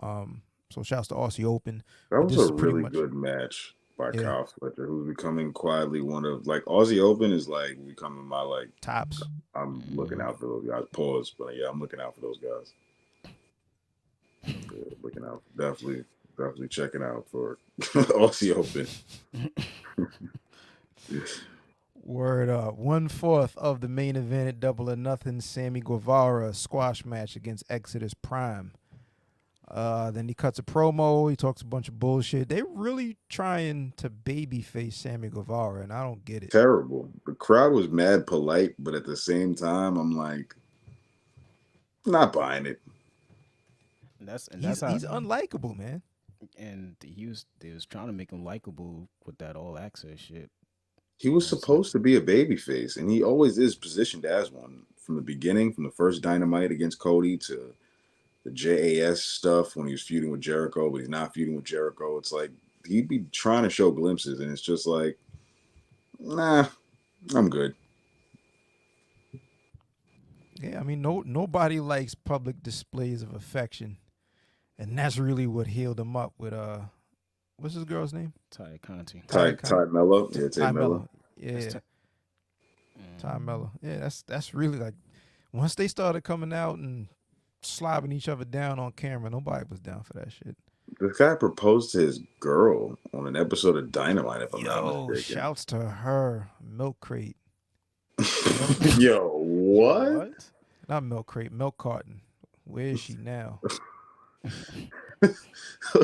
So shouts to Aussie Open. That was a really good match by Kyle Fletcher, who's becoming quietly one of, like, Aussie Open is like becoming my like tops. I'm looking out for those guys. Pause, but yeah, I'm looking out for those guys. Yeah, looking out, definitely checking out for Aussie Open. Word up. 1/4 of the main event at Double or Nothing, Sammy Guevara squash match against Exodus Prime. Then he cuts a promo. He talks a bunch of bullshit. They're really trying to babyface Sammy Guevara, and I don't get it. Terrible. The crowd was mad polite, but at the same time, I'm like, not buying it. He's unlikable, man. And they was trying to make him likable with that all access shit. He was supposed to be a babyface, and he always is positioned as one from the beginning, from the first Dynamite against Cody to the JAS stuff when he was feuding with Jericho, but he's not feuding with Jericho. It's like he'd be trying to show glimpses, and it's just like, nah, I'm good. Yeah, I mean, nobody likes public displays of affection, and that's really what healed him up with what's his girl's name? Ty Conti. Ty Mello. Yeah, Ty Mello. Yeah. Ty Mello. Yeah, that's really like once they started coming out and slobbing each other down on camera, nobody was down for that shit. This guy proposed to his girl on an episode of Dynamite, if I'm not mistaken. Shouts to her. Milk crate. Yo, what? Not milk crate, milk carton. Where is she now?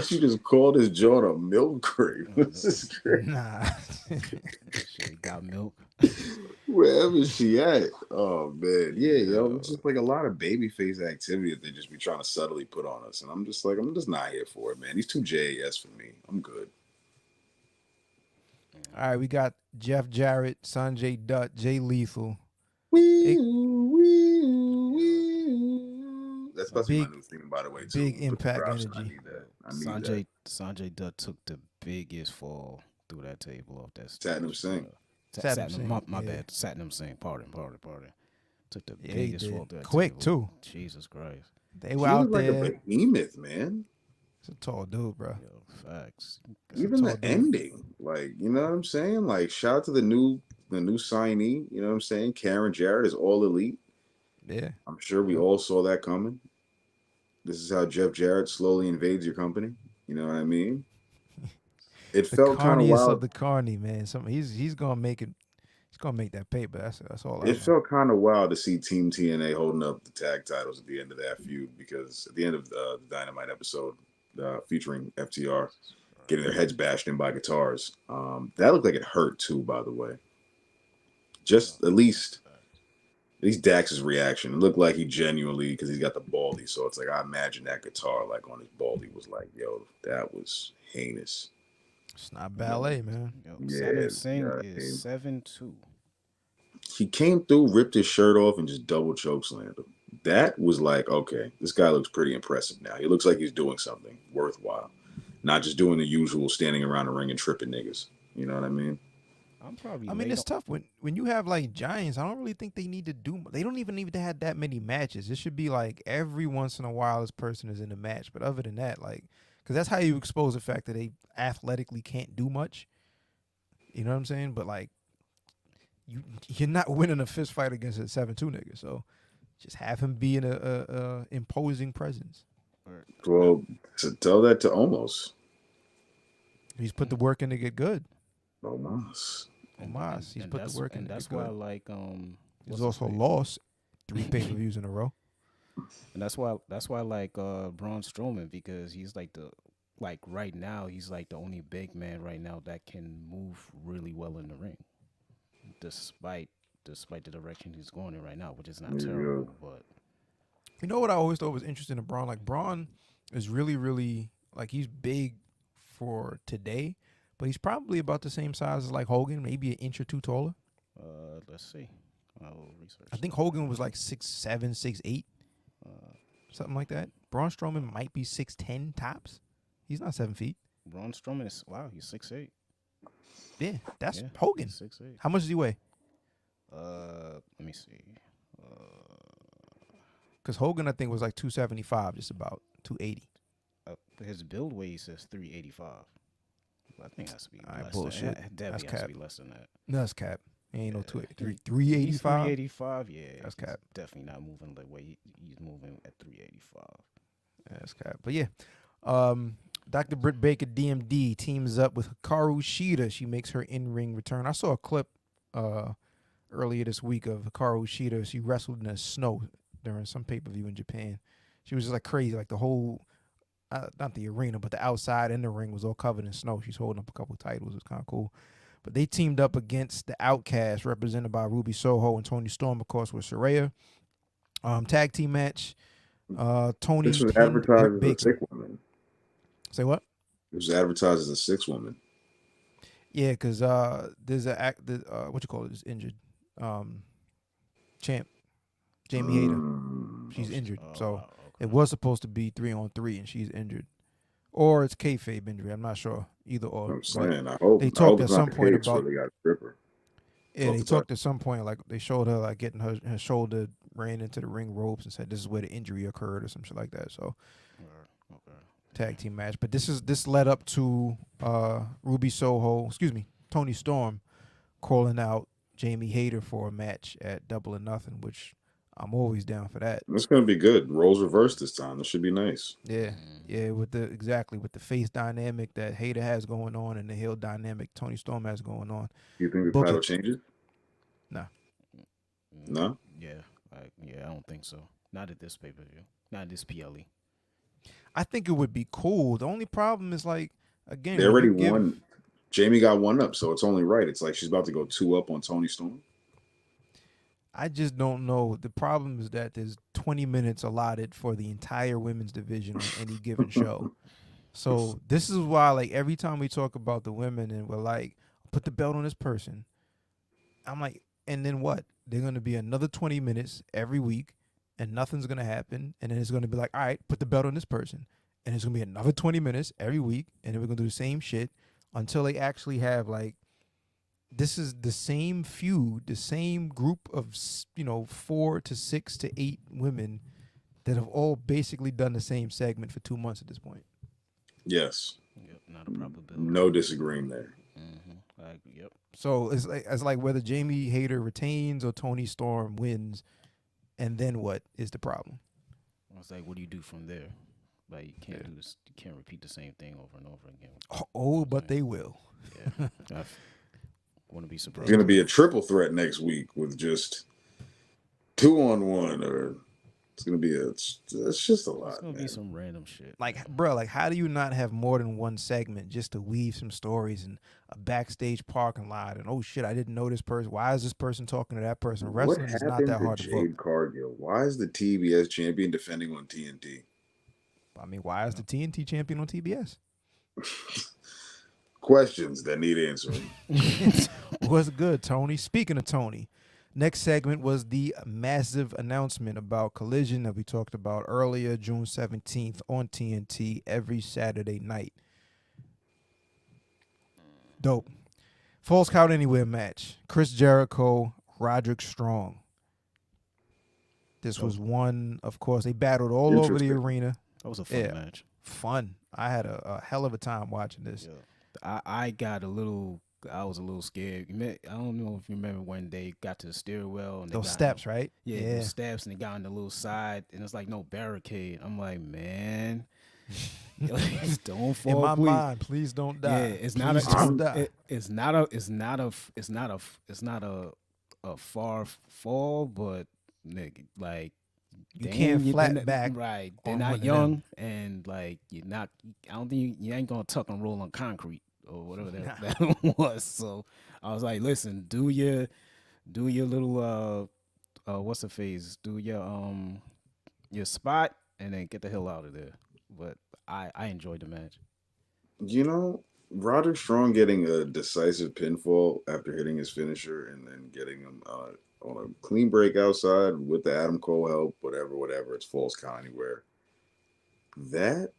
She just called his joint a milk crate. What's this crate? Nah. She got milk. Wherever she at. Oh, man. Yeah, yo. It's just like a lot of babyface activity that they just be trying to subtly put on us. And I'm just not here for it, man. He's too JAS for me. I'm good. All right, we got Jeff Jarrett, Sanjay Dutt, Jay Lethal. That's supposed to be my new theme, by the way, too. Big Impact energy. I need that. Sanjay Dutt took the biggest fall through that table off that Satnam Singh. My bad. Satnam Singh. Pardon. Took the biggest fall through that quick table. Too. Jesus Christ. They were out like there. A behemoth, man. It's a tall dude, bro. Yo, facts. Even the ending, like, you know what I'm saying? Like, shout out to the new signee. You know what I'm saying? Karen Jarrett is all elite. Yeah, I'm sure we all saw that coming. This is how Jeff Jarrett slowly invades your company. You know what I mean? It the felt kind of carniest of wild. the carny, man. He's gonna make it. He's gonna make that paper. That's all I It know. felt kind of wild to see Team TNA holding up the tag titles at the end of that feud, because at the end of the Dynamite episode featuring FTR getting their heads bashed in by guitars, that looked like it hurt too. By the way, just at least Dax's reaction, it looked like he genuinely, because he's got the baldy, so it's like I imagine that guitar like on his baldy was like, yo, that was heinous. It's not ballet, man. Yo, Yeah, Saturn Singh yeah, is 7'2". He came through, ripped his shirt off, and just double chokeslammed him. That was like, okay, this guy looks pretty impressive now. He looks like he's doing something worthwhile, not just doing the usual standing around the ring and tripping niggas. You know what I mean? I mean, it's tough when you have like giants. I don't really think they need to do. They don't even need to have that many matches. It should be like every once in a while this person is in a match. But other than that, like, because that's how you expose the fact that they athletically can't do much. You know what I'm saying? But like, you're not winning a fist fight against a 7'2" nigga. So just have him be in a imposing presence. Well, to tell that to Omos. He's put the work in to get good. Omos. He's put the work in. And that's why I like he's also lost 3 pay-per-views in a row. And that's why I like Braun Strowman, because he's like right now he's like the only big man right now that can move really well in the ring, despite the direction he's going in right now, which is not terrible. But you know what I always thought was interesting in Braun? Like, Braun is really, really, like, he's big for today, but he's probably about the same size as like Hogan, maybe an inch or two taller. Let's see. I'll research. I think Hogan was like 6'7", 6'8", something like that. Braun Strowman might be 6'10" tops. He's not 7 feet. Braun Strowman is he's 6'8". Yeah, that's Hogan. 6'8". How much does he weigh? Let me see. Because Hogan, I think, was like 275, just about 280. His build weight says 385. I think it has to be less. Bullshit. Definitely has to be less than that. No, that's cap. He ain't no 385. 385, yeah. That's cap. Definitely not moving the way he's moving at 385. That's cap. But yeah, Dr. Britt Baker, DMD, teams up with Hikaru Shida. She makes her in-ring return. I saw a clip earlier this week of Hikaru Shida. She wrestled in the snow during some pay-per-view in Japan. She was just like crazy. Like the whole, not the arena, but the outside in the ring was all covered in snow. She's holding up a couple titles. It's kind of cool. But they teamed up against the Outcasts, represented by Ruby Soho and Toni Storm, of course, with Saraya. Tag team match. Tony. This was advertised as a 6 woman. Say what? It was advertised as a 6 woman. Yeah, because there's what you call it is injured. Champ Jamie Hayter. She's injured, so it was supposed to be 3-on-3, and she's injured, or it's kayfabe injury. I'm not sure either or. I'm saying I hope they talked at some point about. They got a stripper. Yeah, they talked at some point, like they showed her like getting her shoulder ran into the ring ropes and said this is where the injury occurred or some shit like that. So, tag team match. But this led up to Toni Storm calling out Jamie Hayter for a match at Double or Nothing, which I'm always down for that. It's gonna be good. Roles reversed this time. This should be nice. Yeah, with the face dynamic that Hayter has going on and the heel dynamic Toni Storm has going on. You think the title changes? Nah. No. Yeah, I don't think so. Not at this pay-per-view. Not at this PLE. I think it would be cool. The only problem is like again they already won. Jamie got 1 up, so it's only right. It's like she's about to go 2 up on Toni Storm. I just don't know. The problem is that there's 20 minutes allotted for the entire women's division on any given show. So this is why, like, every time we talk about the women and we're like, put the belt on this person, I'm like, and then what? They're going to be another 20 minutes every week, and nothing's going to happen. And then it's going to be like, all right, put the belt on this person. And it's going to be another 20 minutes every week, and then we're going to do the same shit until they actually have, like, this is the same feud, the same group of, 4 to 6 to 8 women that have all basically done the same segment for 2 months at this point. Yes. Yep, not a probability. No disagreeing there. Yep. So it's like whether Jamie Hayter retains or Tony Storm wins, and then what is the problem? I was like, what do you do from there? Like, you can't do this. You can't repeat the same thing over and over again. Oh, but they will. Yeah. I want to be surprised. It's going to be a triple threat next week with just 2-on-1, or it's going to be it's just a lot. It's going to be some random shit. Like, bro, like, how do you not have more than one segment just to weave some stories in a backstage parking lot? And, oh, shit, I didn't know this person. Why is this person talking to that person? Wrestling is not that hard to book. Jade Cargill? Why is the TBS champion defending on TNT? I mean, why is the TNT champion on TBS? Questions that need answering. What's good, Tony? Speaking of Tony, next segment was the massive announcement about Collision that we talked about earlier, June 17th on TNT every Saturday night. Dope. Falls Count Anywhere match. Chris Jericho, Roderick Strong. This was one, of course, they battled all over the arena. That was a fun match. Fun. I had a hell of a time watching this. Yeah. I was a little scared. I don't know if you remember when they got to the stairwell. And those steps, right? Yeah, those steps, and they got on the little side, and it's like no barricade. I'm like, man, don't fall. In my please. mind, please don't die. Yeah, it's not a far fall, but nigga, like you can't flat back. Right, they're not young, and like you're not. I don't think you ain't gonna tuck and roll on concrete or whatever that was. So I was like, listen, do your little what's the phase? Do your spot, and then get the hell out of there. But I enjoyed the match. You know, Roderick Strong getting a decisive pinfall after hitting his finisher, and then getting him on a clean break outside with the Adam Cole help, whatever. It's Falls Count Anywhere. That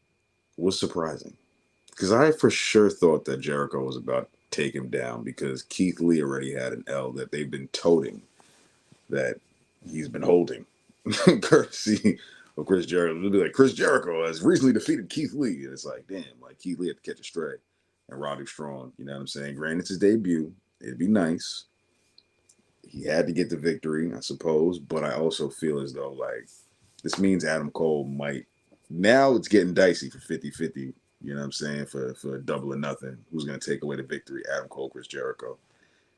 was surprising, because I for sure thought that Jericho was about to take him down, because Keith Lee already had an L that they've been toting, that he's been holding, courtesy of Chris Jericho. It'll be like, Chris Jericho has recently defeated Keith Lee, and it's like, damn, like Keith Lee had to catch a stray, and Roderick Strong, you know what I'm saying? Granted, it's his debut. It'd be nice. He had to get the victory, I suppose, but I also feel as though, like, this means Adam Cole might. Now it's getting dicey for 50-50, you know what I'm saying, for double or nothing. Who's going to take away the victory? Adam Cole, Chris Jericho.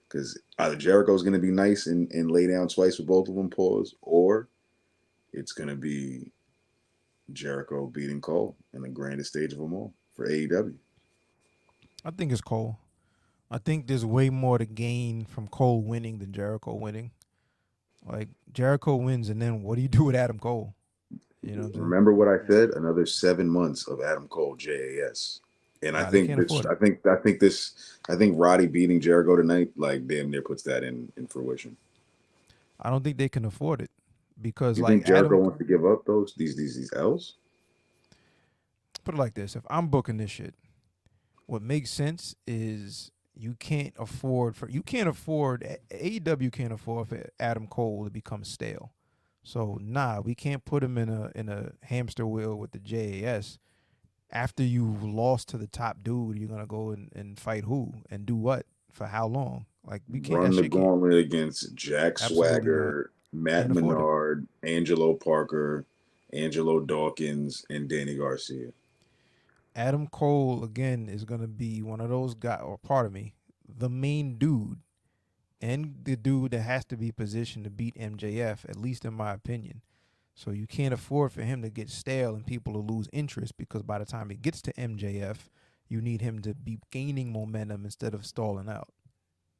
Because either Jericho's going to be nice and lay down twice for both of them, pause, or it's going to be Jericho beating Cole in the grandest stage of them all for AEW. I think it's Cole. I think there's way more to gain from Cole winning than Jericho winning. Like, Jericho wins, and then what do you do with Adam Cole? You know, remember what I said? Another 7 months of Adam Cole JAS, and I think Roddy beating Jericho tonight, like, damn near puts that in fruition. I don't think they can afford it, because you like think Jericho wants to give up these L's. Put it like this: if I'm booking this shit, what makes sense is you can't afford AEW can't afford for Adam Cole to become stale. So we can't put him in a hamster wheel with the JAS. After you've lost to the top dude, you're gonna go and fight who and do what for how long? Like, we can't run the gauntlet against Jack Swagger, Matt Menard, Angelo Parker, Angelo Dawkins, and Danny Garcia. Adam Cole, again, is going to be one of those guys, or part of me, the main dude, and the dude that has to be positioned to beat MJF, at least in my opinion. So you can't afford for him to get stale and people to lose interest, because by the time it gets to MJF, you need him to be gaining momentum instead of stalling out.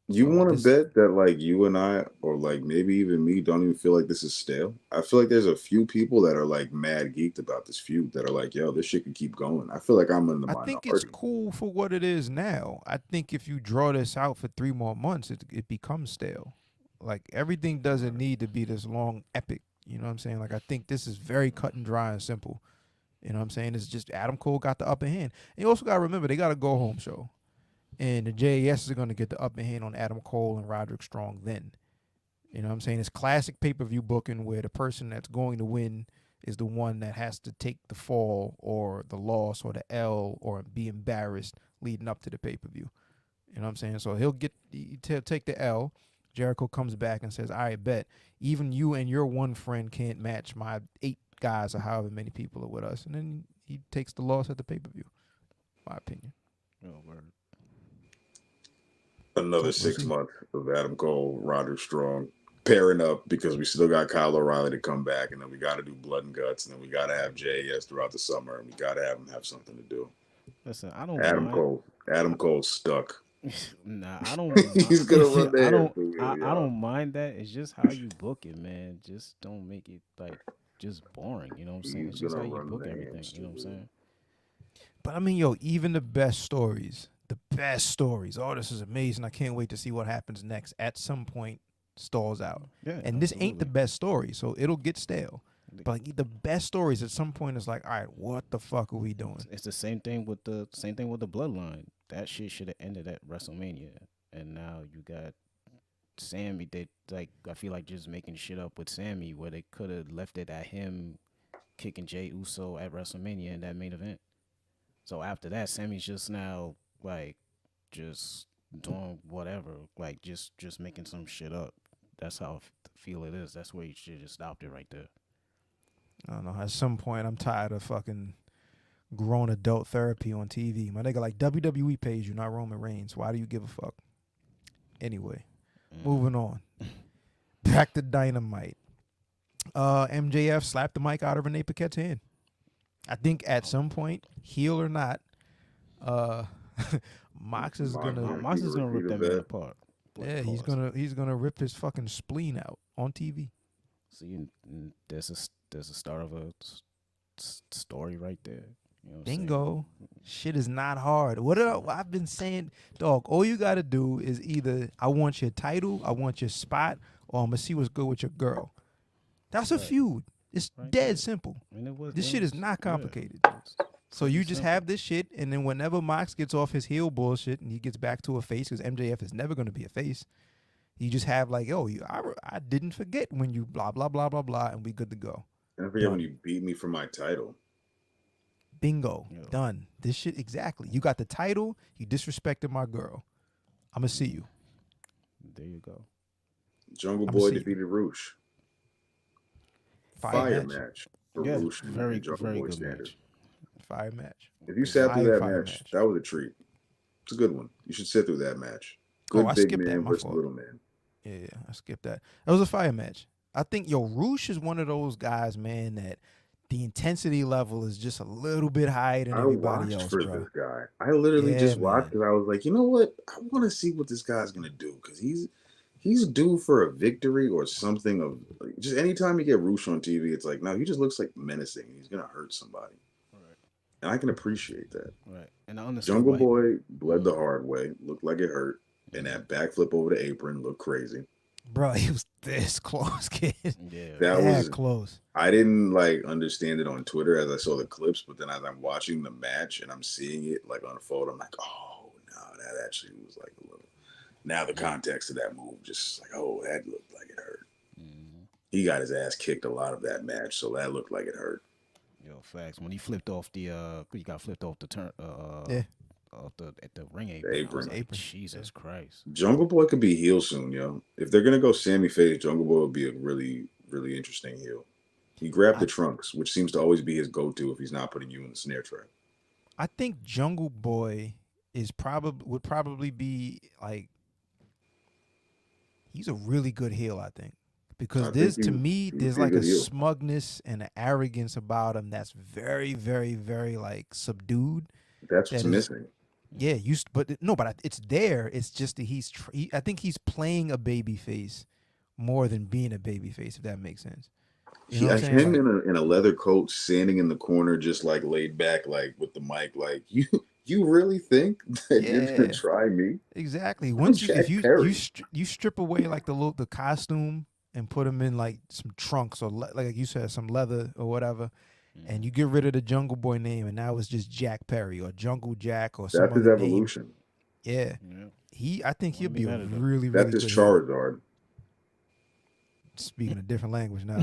You want to bet that, like, you and I, or like maybe even me, don't even feel like this is stale? I feel like there's a few people that are like mad geeked about this feud that are like, yo, this shit can keep going. I feel like I'm in the minority. I think it's cool for what it is now. I think if you draw this out for 3 more months, it becomes stale. Like, everything doesn't need to be this long epic. You know what I'm saying? Like, I think this is very cut and dry and simple. You know what I'm saying? It's just Adam Cole got the upper hand. And you also got to remember, they got a go-home show. And the JAS is going to get the upper hand on Adam Cole and Roderick Strong then. You know what I'm saying? It's classic pay-per-view booking where the person that's going to win is the one that has to take the fall or the loss or the L or be embarrassed leading up to the pay-per-view. You know what I'm saying? So he'll take the L. Jericho comes back and says, all right, bet. Even you and your one friend can't match my 8 guys or however many people are with us. And then he takes the loss at the pay-per-view, my opinion. Oh, word. Another 6 months of Adam Cole, Roderick Strong pairing up because we still got Kyle O'Reilly to come back, and then we got to do Blood and Guts, and then we got to have JAS throughout the summer, and we got to have him have something to do. Listen, I don't. Adam Cole's stuck. Nah, I don't. He's gonna run there. I don't mind that. It's just how you book it, man. Just don't make it like just boring. You know what I'm saying? It's just how you book everything. You know what I'm saying? But I mean, yo, even the best stories. Oh, this is amazing. I can't wait to see what happens next. At some point, stalls out. Yeah, and this ain't the best story, so it'll get stale. But like, the best stories at some point is like, all right, what the fuck are we doing? It's the same thing with the bloodline. That shit should have ended at WrestleMania, and now you got Sammy. They like, I feel like just making shit up with Sammy, where they could have left it at him kicking Jey Uso at WrestleMania in that main event. So after that, Sammy's just now like just doing whatever, like just making some shit up. That's how I feel it is. That's where you should just stopped it right there. I don't know. At some point, I'm tired of fucking grown adult therapy on TV. My nigga, like, WWE pays you, not Roman Reigns. Why do you give a fuck? Anyway, moving on. Back to Dynamite. MJF slapped the mic out of Renee Paquette's hand. I think at some point, heel or not, Mox is gonna rip that man apart. Yeah, he's gonna rip his fucking spleen out on TV. See, there's a start of a story right there. You know what Bingo. Shit is not hard. I've been saying, dog, all you got to do is either I want your title, I want your spot, or I'm going to see what's good with your girl. That's a feud. It's dead simple. This shit is not complicated. So you just have this shit, and then whenever Mox gets off his heel bullshit and he gets back to a face, because MJF is never going to be a face, you just have like, yo, I didn't forget when you blah, blah, blah, blah, blah, and we good to go. I forget when you beat me for my title. Bingo. Yo. Done. This shit, exactly. You got the title. You disrespected my girl. I'm going to see you. There you go. Jungle Boy defeated Roosh. Fire match for Roosh and Jungle Boy standard. Fire match. If you sat through that match, that was a treat. It's a good one. You should sit through that match. Good big man versus little man. Yeah, I skipped that. That was a fire match. I think, Roosh is one of those guys, man, that the intensity level is just a little bit higher than everybody else, bro. This guy. I literally just watched because I was like, you know what? I want to see what this guy's gonna do because he's due for a victory or something. Of like, just anytime you get Roosh on TV, it's like, no, he just looks like menacing. He's gonna hurt somebody, right? And I can appreciate that, right? And I understand. Jungle Boy bled the hard way, looked like it hurt, and that backflip over the apron looked crazy. Bro, he was this close, kid. Yeah, that was close. I didn't like understand it on Twitter as I saw the clips, but then as I'm watching the match and I'm seeing it like unfold, I'm like, oh no, that actually was like a little. Now the context of that move, just like, oh, that looked like it hurt. Mm-hmm. He got his ass kicked a lot of that match, so that looked like it hurt. Yo, facts. When he flipped off he got flipped off the turn. At the ring apron. Jesus Christ. Jungle Boy could be heel soon, yo. If they're gonna go Sammy face, Jungle Boy would be a really, really interesting heel. He grabbed the trunks, which seems to always be his go-to if he's not putting you in the snare trap. I think Jungle Boy would probably be like, he's a really good heel, I think. Because there's like a smugness and an arrogance about him that's very, very, very like subdued. That's what's missing. Yeah, but it's there. It's just that I think he's playing a baby face more than being a baby face, if that makes sense. You know him like, in a leather coat, standing in the corner, just like laid back, like with the mic, like you really think that you're gonna try me? Exactly. Once you strip away like the costume and put him in like some trunks or like you said, some leather or whatever. And you get rid of the Jungle Boy name, and now it's just Jack Perry or Jungle Jack or some other name. That's his evolution. Yeah. I think he'll be a really, really good. That's his Charizard. Speaking a different language now.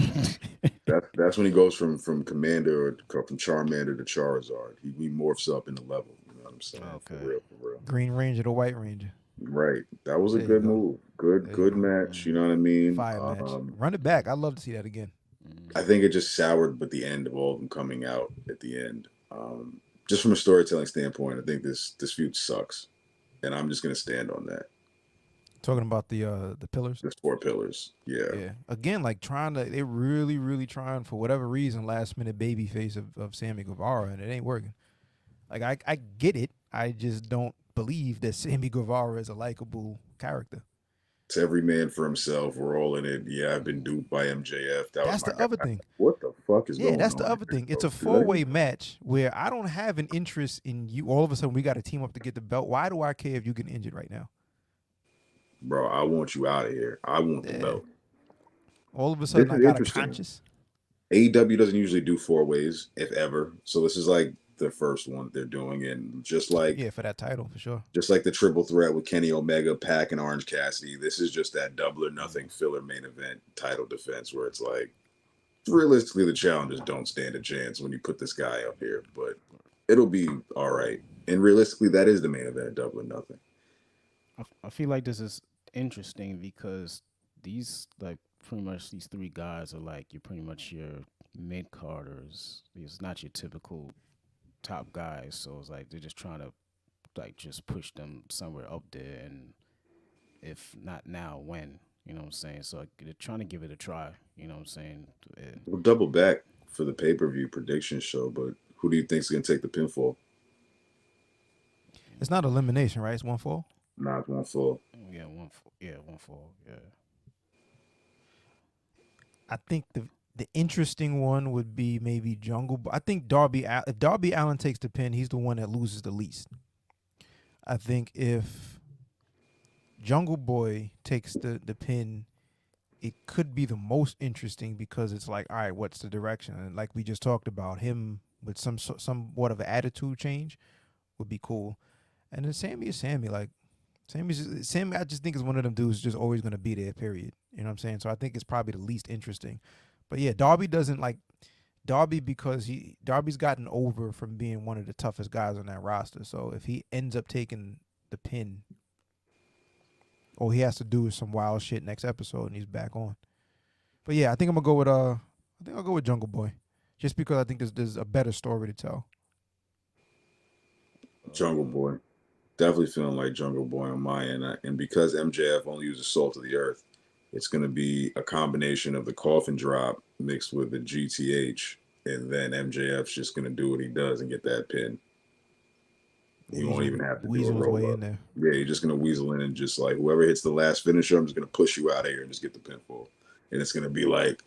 That's when he goes from Commander or from Charmander to Charizard. He morphs up in the level. You know what I'm saying? Okay. For real. Green Ranger to White Ranger. Right. That was a There you good go. move. There you Good go. match. You know what I mean? Fire match. Run it back. I'd love to see that again. I think it just soured with the end of all of them coming out at the end. Just from a storytelling standpoint, I think this feud sucks, and I'm just gonna stand on that. Talking about the pillars. There's 4 pillars. Yeah. Yeah. Again, like they really trying for whatever reason last minute baby face of Sammy Guevara, and it ain't working. Like I get it. I just don't believe that Sammy Guevara is a likable character. It's every man for himself. We're all in it. Yeah, I've been duped by MJF. That's the other thing. What the fuck is going on? Yeah, that's the other thing. It's a 4-way match where I don't have an interest in you. All of a sudden, we got to team up to get the belt. Why do I care if you get injured right now? Bro, I want you out of here. I want the belt. All of a sudden, I got a conscience. AEW doesn't usually do 4-ways, if ever. So this is like the first one they're doing, and just like for that title for sure. Just like the triple threat with Kenny Omega, Pac, and Orange Cassidy, this is just that double or nothing filler main event title defense where it's like realistically the challengers don't stand a chance when you put this guy up here, but it'll be all right. And realistically, that is the main event, double or nothing. I feel like this is interesting because these like pretty much these 3 guys are like you're pretty much your mid carders. It's not your typical top guys, so it's like they're just trying to like just push them somewhere up there, and if not now, when? You know what I'm saying? So like, they're trying to give it a try. You know what I'm saying? We'll double back for the pay-per-view prediction show, but who do you think is going to take the pinfall? It's not elimination, right? It's 1 fall. Nah, it's 1 fall. Yeah, 1 fall. Yeah, 1 fall. Yeah. I think the interesting one would be maybe Jungle Boy. I think if Darby Allin takes the pin, he's the one that loses the least. I think if Jungle Boy takes the pin, it could be the most interesting because it's like, all right, what's the direction? And like we just talked about, him with somewhat of an attitude change would be cool. And then Sammy is Sammy. Like Sammy, I just think is one of them dudes just always going to be there, period. You know what I'm saying? So I think it's probably the least interesting. But yeah, Darby doesn't like Darby because Darby's gotten over from being one of the toughest guys on that roster. So if he ends up taking the pin, all he has to do is some wild shit next episode and he's back on. But yeah, I think I'll go with Jungle Boy, just because I think there's a better story to tell. Jungle Boy, definitely feeling like Jungle Boy on my end, and because MJF only uses Salt of the Earth, it's going to be a combination of the coffin drop mixed with the GTH, and then MJF's just going to do what he does and get that pin. He won't even have to do a roll up. Yeah, you're just going to weasel in and just like whoever hits the last finisher, I'm just going to push you out of here and just get the pinfall. And it's going to be like,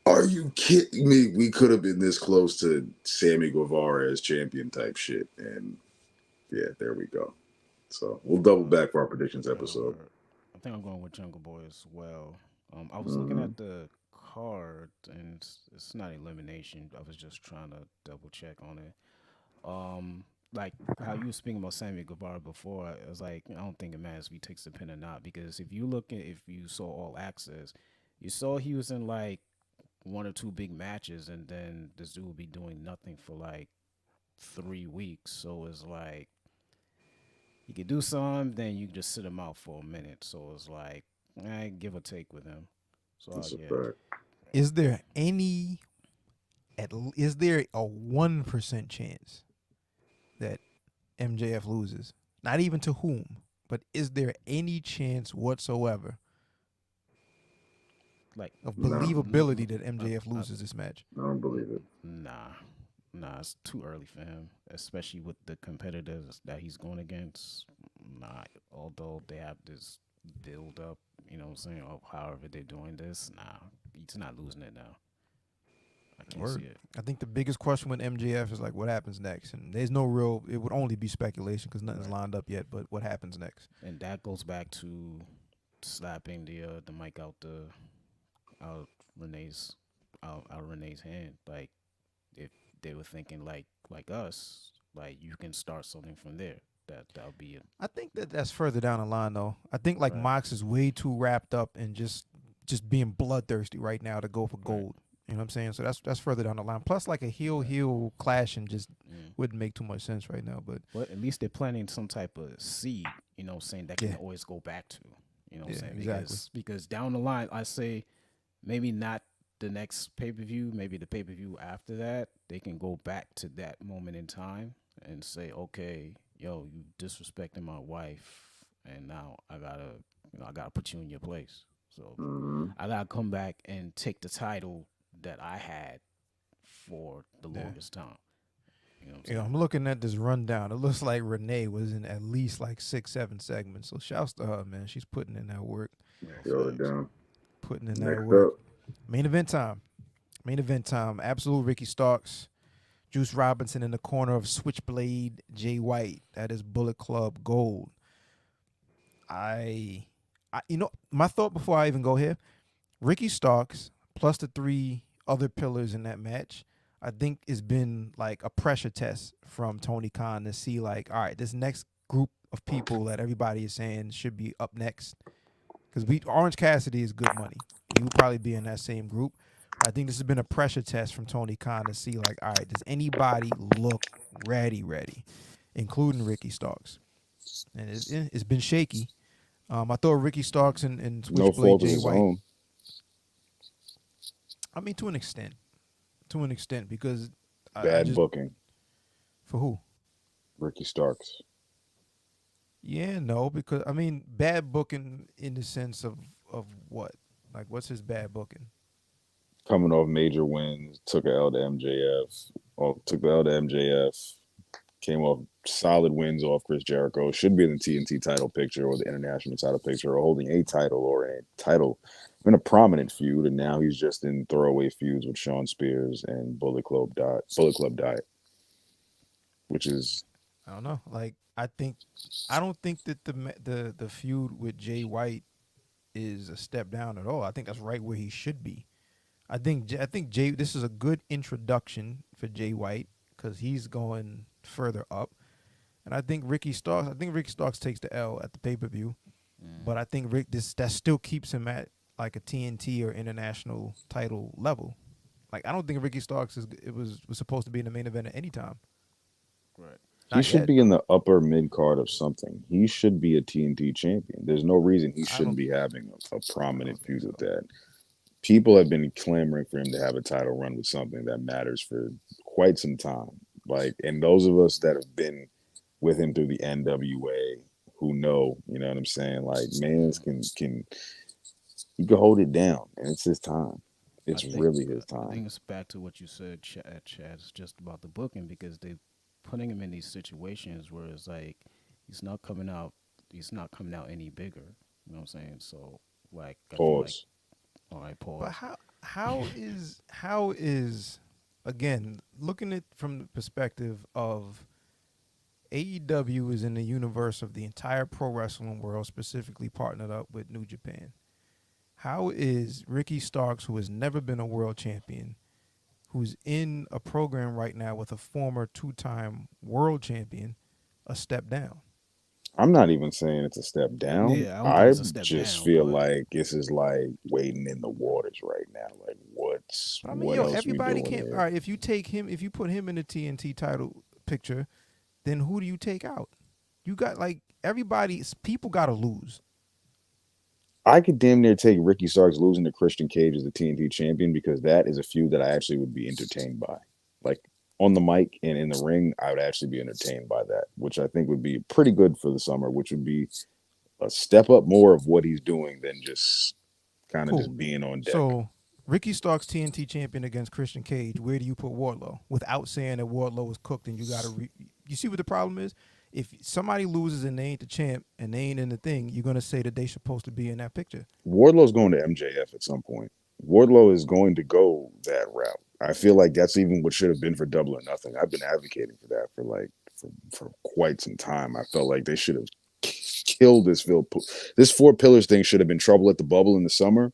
are you kidding me? We could have been this close to Sammy Guevara as champion type shit. And yeah, there we go. So we'll double back for our predictions episode. I think I'm going with Jungle Boy as well. I was looking at the card, and it's not elimination. I was just trying to double check on it. Like how you were speaking about Sammy Guevara before, I was like, I don't think it matters if he takes the pin or not, because if you saw All Access, you saw he was in like 1 or 2 big matches, and then this dude would be doing nothing for like 3 weeks. So it's like, he could do some, then you just sit him out for a minute. So it's like, give or take with him. So is there is there a 1% chance that MJF loses? Not even to whom, but is there any chance whatsoever like of believability that MJF loses this match? I don't believe it. Nah, it's too early for him, especially with the competitors that he's going against. Nah, although they have this build up, you know what I'm saying, or however they're doing this, nah, he's not losing it now. I can't see it. I think the biggest question with MJF is like, what happens next? And there's no real, it would only be speculation because nothing's lined up yet, but what happens next? And that goes back to slapping the mic out Renee's hand. Like, if they were thinking like us, like you can start something from there. That'll be it. I think that's further down the line though. I think like Mox is way too wrapped up in just just being bloodthirsty right now to go for gold. You know what I'm saying? So that's further down the line. Plus, like a heel clashing just wouldn't make too much sense right now. But at least they're planting some type of seed, you know, saying that can always go back to. You know what I'm saying? Exactly. Because down the line, I say maybe not the next pay-per-view, maybe the pay-per-view after that, they can go back to that moment in time and say, okay, yo, you disrespecting my wife, and now I gotta put you in your place. So I gotta come back and take the title that I had for the longest time. You know what I'm saying? I'm looking at this rundown. It looks like Renee was in at least like 6-7 segments. So shouts to her, man. She's putting in that work. Throw it down. Putting in Next that work. up. Main event time. Absolute Ricky Starks. Juice Robinson in the corner of Switchblade Jay White. That is Bullet Club Gold. I my thought before I even go here, Ricky Starks plus the 3 other pillars in that match, I think it's been like a pressure test from Tony Khan to see like, all right, this next group of people that everybody is saying should be up next. Because Orange Cassidy is good money. He would probably be in that same group. I think this has been a pressure test from Tony Khan to see like, all right, does anybody look ready, including Ricky Starks? And it's been shaky. I thought Ricky Starks and Switchblade Jay White. I mean, to an extent, because bad booking for who? Ricky Starks. Yeah, no, because I mean, bad booking in the sense of what? Like, what's his bad booking? Coming off major wins, took an L to MJF. Took the L to MJF. Came off solid wins off Chris Jericho. Should be in the TNT title picture or the international title picture, or holding a title or a title in a prominent feud. And now he's just in throwaway feuds with Shawn Spears and Bullet Club Diet, which is, I don't know. Like, I don't think that the feud with Jay White is a step down at all. I think that's right where he should be. I think Jay. This is a good introduction for Jay White because he's going further up, and I think Ricky Starks takes the L at the pay-per-view, but I think that still keeps him at like a TNT or international title level. Like, I don't think Ricky Starks was supposed to be in the main event at any time. Right. He should be in the upper mid card of something. He should be a TNT champion. There's no reason he shouldn't be having a prominent feud with that. People have been clamoring for him to have a title run with something that matters for quite some time. Like, and those of us that have been with him through the NWA who know, you know what I'm saying? Like, Mans can hold it down, and it's his time. It's really his time. I think it's back to what you said, Chad. It's just about the booking, because they're putting him in these situations where it's like he's not coming out any bigger. You know what I'm saying? So, like, pause. All right, pause. But how is again, looking at it from the perspective of AEW is in the universe of the entire pro wrestling world, specifically partnered up with New Japan. How is Ricky Starks, who has never been a world champion, who's in a program right now with a former 2-time world champion, a step down? I'm not even saying it's a step down. Yeah, I just feel like this is like waiting in the waters right now. Like, what else everybody we doing can't. here? All right, if you put him in the TNT title picture, then who do you take out? You got like people got to lose. I could damn near take Ricky Starks losing to Christian Cage as the TNT champion, because that is a feud that I actually would be entertained by. Like, on the mic and in the ring, I would actually be entertained by that, which I think would be pretty good for the summer, which would be a step up more of what he's doing than just kind of just being on deck. So, Ricky Starks TNT champion against Christian Cage, where do you put Wardlow? Without saying that Wardlow is cooked, and you got to you see what the problem is? If somebody loses and they ain't the champ and they ain't in the thing, you're going to say that they're supposed to be in that picture. Wardlow's going to MJF at some point. Wardlow is going to go that route. I feel like that's even what should have been for Double or Nothing. I've been advocating for that for quite some time. I felt like they should have killed this this 4 pillars thing. Should have been Trouble at the Bubble in the summer,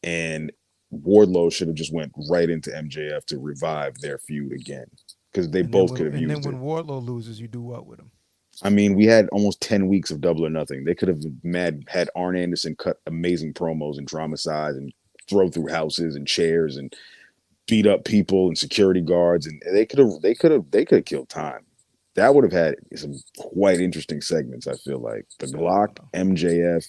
and Wardlow should have just went right into MJF to revive their feud again, because they both could have used it. And then when Wardlow loses, you do what with him? I mean, we had almost 10 weeks of Double or Nothing. They could have had Arn Anderson cut amazing promos and Drama Size and throw through houses and chairs and beat up people and security guards, and they could have killed time. That would have had some quite interesting segments. I feel like the Glock, MJF.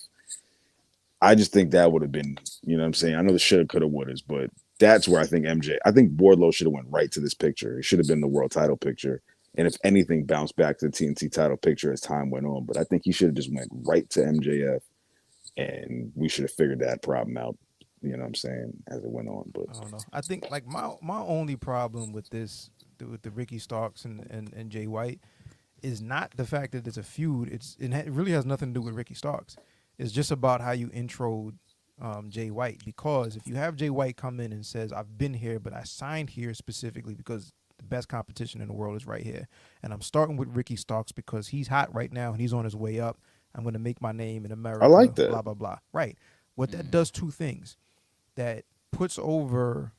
I just think that would have been, you know what I'm saying? I know the shoulda, coulda, wouldas, but that's where I think Wardlow should have went right to this picture. It should have been the world title picture. And if anything, bounced back to the TNT title picture as time went on. But I think he should have just went right to MJF, and we should have figured that problem out, you know what I'm saying, as it went on. But I don't know. I think like my only problem with this, with the Ricky Starks and Jay White, is not the fact that it's a feud. It really has nothing to do with Ricky Starks. It's just about how you introed Jay White. Because if you have Jay White come in and says, I've been here, but I signed here specifically because the best competition in the world is right here. And I'm starting with Ricky Starks because he's hot right now and he's on his way up. I'm going to make my name in America. I like that. Blah, blah, blah. Right. What that does two things. That puts over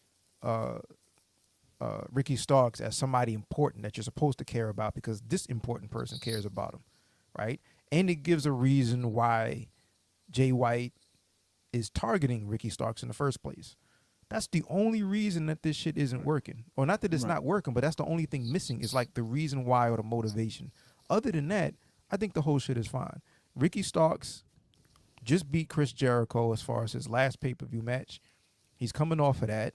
Ricky Starks as somebody important that you're supposed to care about because this important person cares about him. Right. And it gives a reason why Jay White is targeting Ricky Starks in the first place. That's the only reason that this shit isn't working. Or not that it's not working, but that's the only thing missing is like the reason why or the motivation. Other than that, I think the whole shit is fine. Ricky Starks just beat Chris Jericho as far as his last pay-per-view match. He's coming off of that,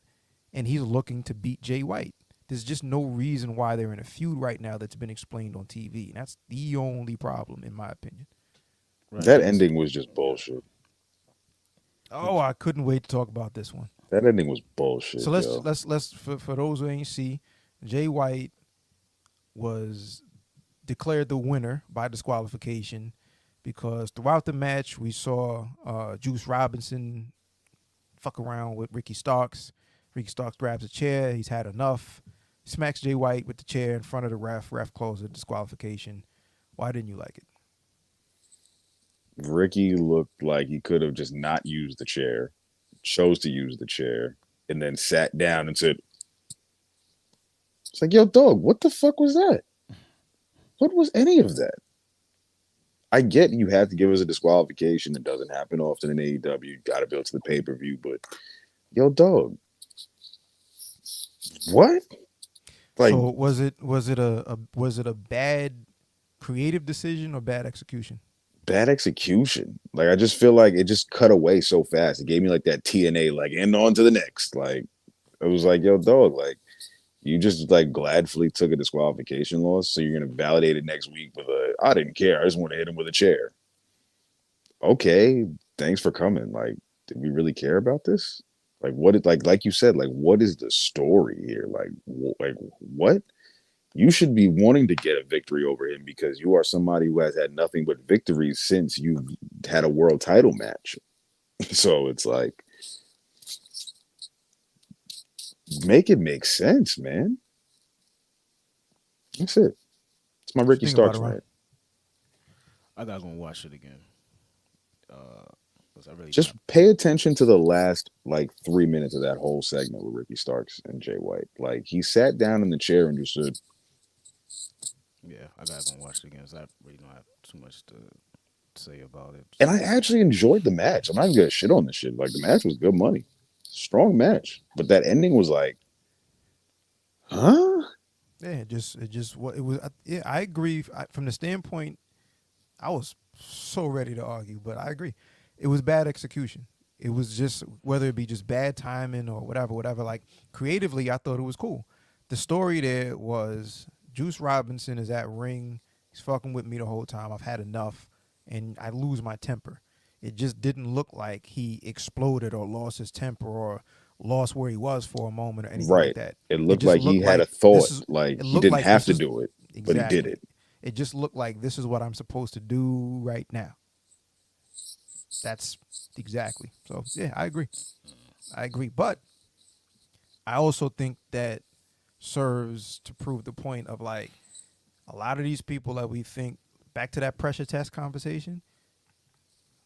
and he's looking to beat Jay White. There's just no reason why they're in a feud right now that's been explained on TV. And that's the only problem, in my opinion. Right. That ending was just bullshit. Oh, I couldn't wait to talk about this one. That ending was bullshit. So let's for those who ain't see, Jay White was declared the winner by disqualification because throughout the match we saw Juice Robinson fuck around with Ricky Starks. Ricky Starks grabs a chair. He's had enough. Smacks Jay White with the chair in front of the ref. Ref calls it disqualification. Why didn't you like it? Ricky looked like he could have just not used the chair, chose to use the chair, and then sat down and said, it's like, yo, dog, what the fuck was that? What was any of that? I get you have to give us a disqualification. It doesn't happen often in AEW. You got to build to the pay-per-view, but yo, dog, what? Like, so was it a bad creative decision or bad execution? Bad execution. Like, I just feel like it just cut away so fast. It gave me like that TNA, like, and on to the next. Like, it was like, yo, dog, like, you just like gladfully took a disqualification loss, so you're gonna validate it next week with I didn't care. I just want to hit him with a chair. Okay, thanks for coming. Like, did we really care about this? Like, like you said, like, what is the story here? Like what? You should be wanting to get a victory over him because you are somebody who has had nothing but victories since you've had a world title match. So it's like, make it make sense, man. That's it. It's my Ricky Starks night. I gotta go watch it again. Just pay attention to the last like 3 minutes of that whole segment with Ricky Starks and Jay White. Like, he sat down in the chair and just said, yeah, I gotta go watch it again. So I really don't have too much to say about it. And I actually enjoyed the match. I'm not even gonna shit on this shit. Like, the match was good money. Strong match. But that ending was like, huh? Yeah, it just what it was. Yeah, I agree. From the standpoint, I was so ready to argue, but I agree. It was bad execution. It was just, whether it be just bad timing or whatever. Like, creatively, I thought it was cool. The story there was Juice Robinson is at ring. He's fucking with me the whole time. I've had enough, and I lose my temper. It just didn't look like he exploded or lost his temper or lost where he was for a moment or anything like that. It looked like he had a thought, like he didn't have to do it, but he did it. It just looked like this is what I'm supposed to do right now. That's exactly. So, yeah, I agree. But I also think that serves to prove the point of, like, a lot of these people that we think, back to that pressure test conversation,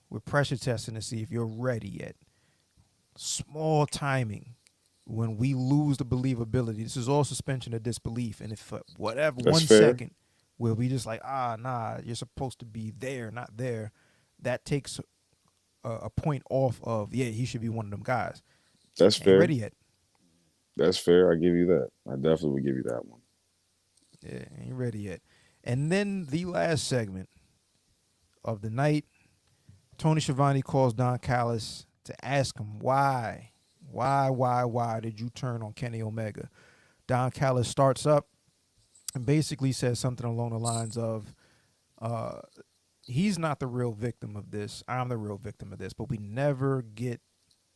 we're pressure testing to see if you're ready yet. Small timing. When we lose the believability, this is all suspension of disbelief. And if whatever, that's 1 second where we just like, nah, you're supposed to be there, not there, that takes a point off of, yeah, he should be one of them guys. That's Ain't fair. ready yet. That's fair. I give you that. I definitely would give you that one. Yeah, ain't ready yet. And then the last segment of the night, Tony Schiavone calls Don Callis to ask him why did you turn on Kenny Omega? Don Callis starts up and basically says something along the lines of, he's not the real victim of this. I'm the real victim of this. But we never get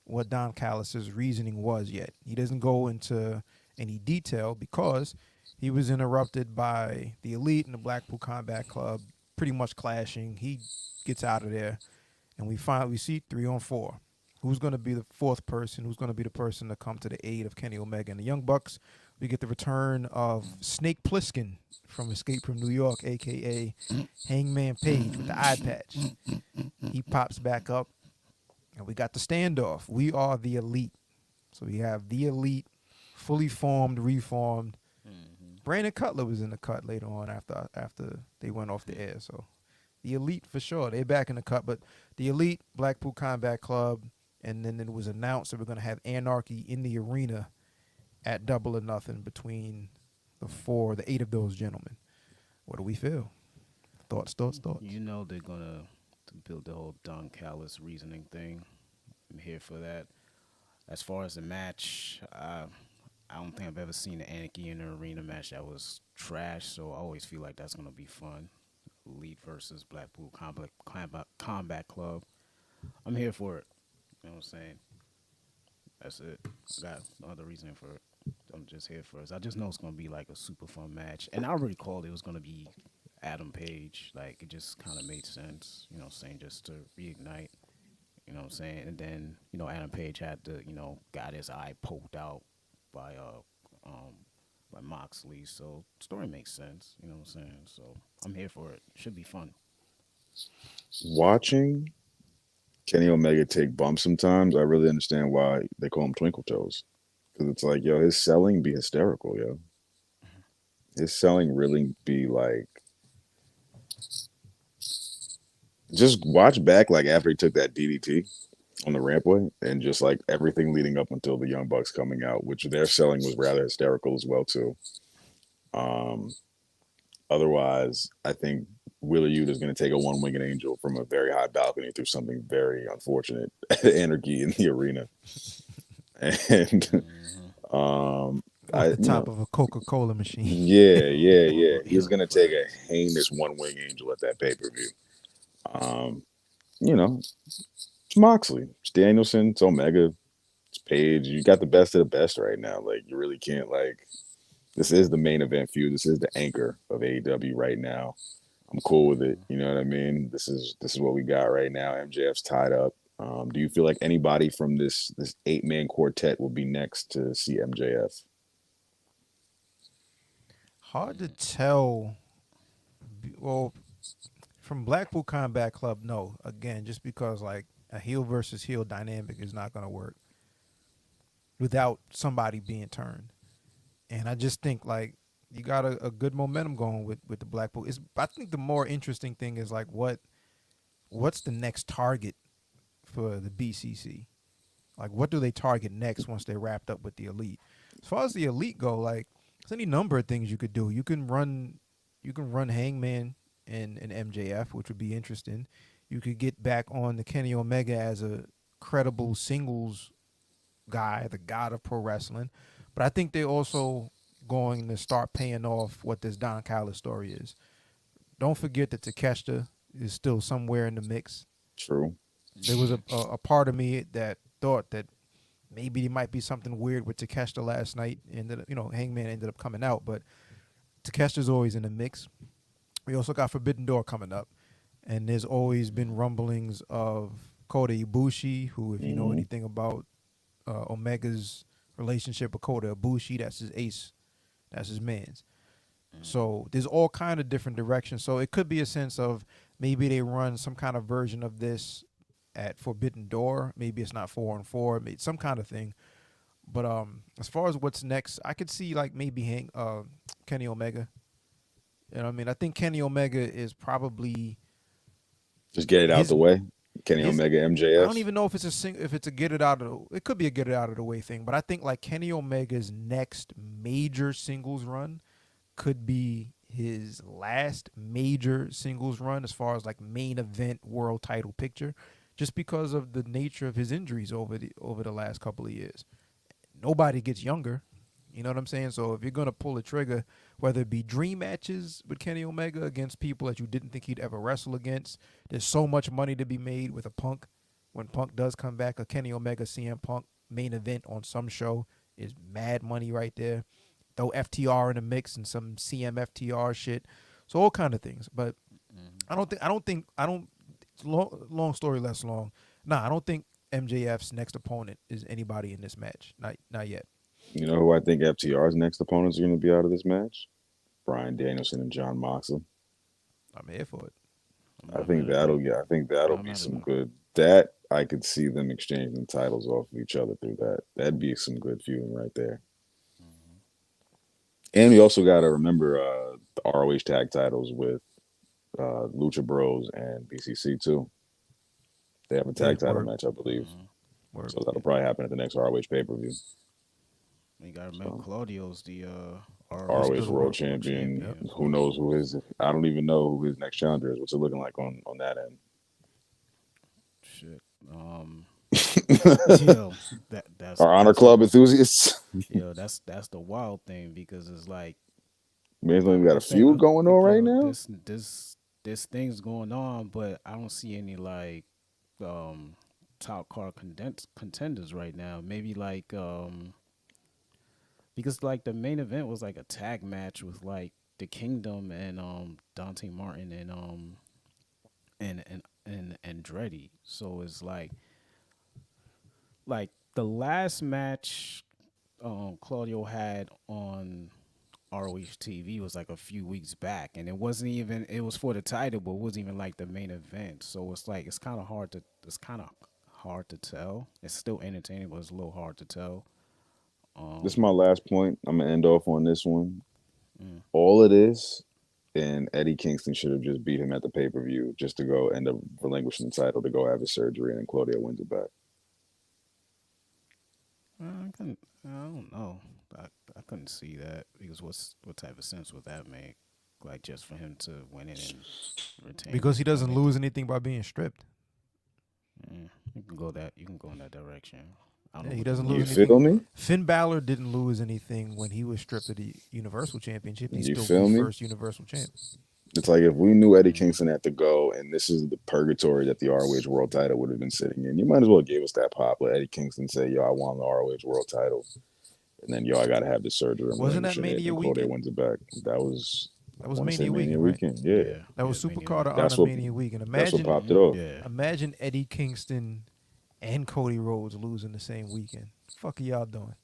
what Don Callis's reasoning was yet. He doesn't go into any detail because he was interrupted by the Elite and the Blackpool Combat Club pretty much clashing. He gets out of there, and we see 3-on-4. Who's going to be the fourth person? Who's going to be the person to come to the aid of Kenny Omega and the Young Bucks? We get the return of Snake Plissken from Escape from New York, a.k.a. Hangman Page with the eye patch. He pops back up, and we got the standoff. We are the Elite. So we have the Elite, fully formed, reformed. Brandon Cutler was in the cut later on after they went off the air. So the Elite for sure. They're back in the cut. But the Elite, Blackpool Combat Club, and then it was announced that we're going to have Anarchy in the arena at Double or Nothing between the 8 of those gentlemen. What do we feel? Thoughts. You know they're going to build the whole Don Callis reasoning thing. I'm here for that. As far as the match, I don't think I've ever seen an Anarchy in an arena match that was trash, so I always feel like that's going to be fun. Elite versus Blackpool Combat Club. I'm here for it. You know what I'm saying? That's it. I got no other reasoning for it. I'm just here for it. I just know it's going to be like a super fun match. And I already called it was going to be Adam Page. Like, it just kind of made sense, you know what I'm saying, just to reignite. You know what I'm saying? And then, Adam Page had to, got his eye poked out by Moxley. So story makes sense. You know what I'm saying? So I'm here for it. Should be fun. Watching Kenny Omega take bumps sometimes, I really understand why they call him Twinkle Toes. Because it's like, yo, his selling be hysterical, yo. His selling really be like, just watch back like after he took that DDT on the rampway and just like everything leading up until the Young Bucks coming out, which their selling was rather hysterical as well too. Otherwise, I think Wheeler Yuta is going to take a one-winged angel from a very high balcony through something very unfortunate Anarchy in the arena. And the top of a Coca-Cola machine. Yeah. He's going to take a heinous one-winged angel at that pay-per-view. It's Moxley, it's Danielson, it's Omega, it's Page. You got the best of the best right now. Like, you really can't, like, this is the main event feud. This is the anchor of AEW right now. I'm cool with it. You know what I mean? This is what we got right now. MJF's tied up. Do you feel like anybody from this 8-man quartet will be next to see MJF? Hard to tell. Well, from Blackpool Combat Club, no. Again, just because like a heel versus heel dynamic is not going to work without somebody being turned. And I just think like you got a good momentum going with the Blackpool. I think the more interesting thing is like what's the next target for the BCC? Like what do they target next once they're wrapped up with the Elite? As far as the Elite go, like there's any number of things you could do. You can run Hangman and MJF, which would be interesting. You could get back on the Kenny Omega as a credible singles guy, the god of pro wrestling. But I think they're also going to start paying off what this Don Callis story is. Don't forget that Takeshita is still somewhere in the mix. True. There was a part of me that thought that maybe there might be something weird with Takeshita last night. Hangman ended up coming out, but Takeshita's always in the mix. We also got Forbidden Door coming up, and there's always been rumblings of Kota Ibushi, who, if you know anything about Omega's relationship with Kota Ibushi, that's his ace, that's his man's. So there's all kind of different directions. So it could be a sense of maybe they run some kind of version of this at Forbidden Door. Maybe it's not 4-on-4, maybe some kind of thing. But as far as what's next, I could see like maybe Kenny Omega. You know what I mean? I think Kenny Omega is probably just get it out the way. Kenny Omega, I MJF. don't even know if it's a get it out of it could be a get it out of the way thing, but I think like Kenny Omega's next major singles run could be his last major singles run as far as like main event world title picture, just because of the nature of his injuries over the last couple of years. Nobody gets younger. You know what I'm saying? So if you're going to pull a trigger, whether it be dream matches with Kenny Omega against people that you didn't think he'd ever wrestle against, there's so much money to be made with a Punk. When Punk does come back, a Kenny Omega CM Punk main event on some show is mad money right there. Throw FTR in the mix and some CM FTR shit. So all kind of things. But I don't think long story less long. I don't think MJF's next opponent is anybody in this match. Not yet. You know who I think FTR's next opponents are going to be out of this match? Bryan Danielson and John Moxley. I'm here for it. I think that'll be some good. That I could see them exchanging titles off of each other through that. That'd be some good feuding right there. And we also got to remember the ROH tag titles with Lucha Bros and BCC too. They have a tag title match, I believe. So that'll probably happen at the next ROH pay-per-view. You got to remember Claudio's the ROH World Champion. Yep. Who knows who his? I don't even know who his next challenger is. What's it looking like on that end? Shit. Yo, that's our Honor Club enthusiasts. Yo, that's the wild thing because it's like we got a feud going on right now. This thing's going on, but I don't see any like top card contenders right now. Maybe like because like the main event was like a tag match with like the Kingdom and Dante Martin and Andretti. So it's like the last match Claudio had on ROH TV was like a few weeks back, and it was for the title, but it wasn't even like the main event. So it's like it's kind of hard to tell. It's still entertaining, but it's a little hard to tell. This is my last point. I'm gonna end off on this one. All it is, and Eddie Kingston should have just beat him at the pay-per-view just to go end up relinquishing the title to go have his surgery, and then Claudio wins it back. I don't know. I couldn't see that because what type of sense would that make? Like just for him to win it and retain? Because he doesn't lose anything by being stripped. You can go in that direction. He doesn't lose anything. You feel me? Finn Balor didn't lose anything when he was stripped of the Universal Championship. He's you still feel the me? first Universal champ. It's like if we knew Eddie Kingston had to go, and this is the purgatory that the ROH World Title would have been sitting in, you might as well give us that pop. Let Eddie Kingston say, "Yo, I won the ROH World Title," and then, "Yo, I got to have this surgery." Wasn't that Mania weekend? Claudio wins it back. That was Mania weekend. Yeah. That was Supercard of That's Honor Mania weekend. That's what popped it off. Yeah. Imagine Eddie Kingston and Cody Rhodes losing the same weekend. What the fuck are y'all doing?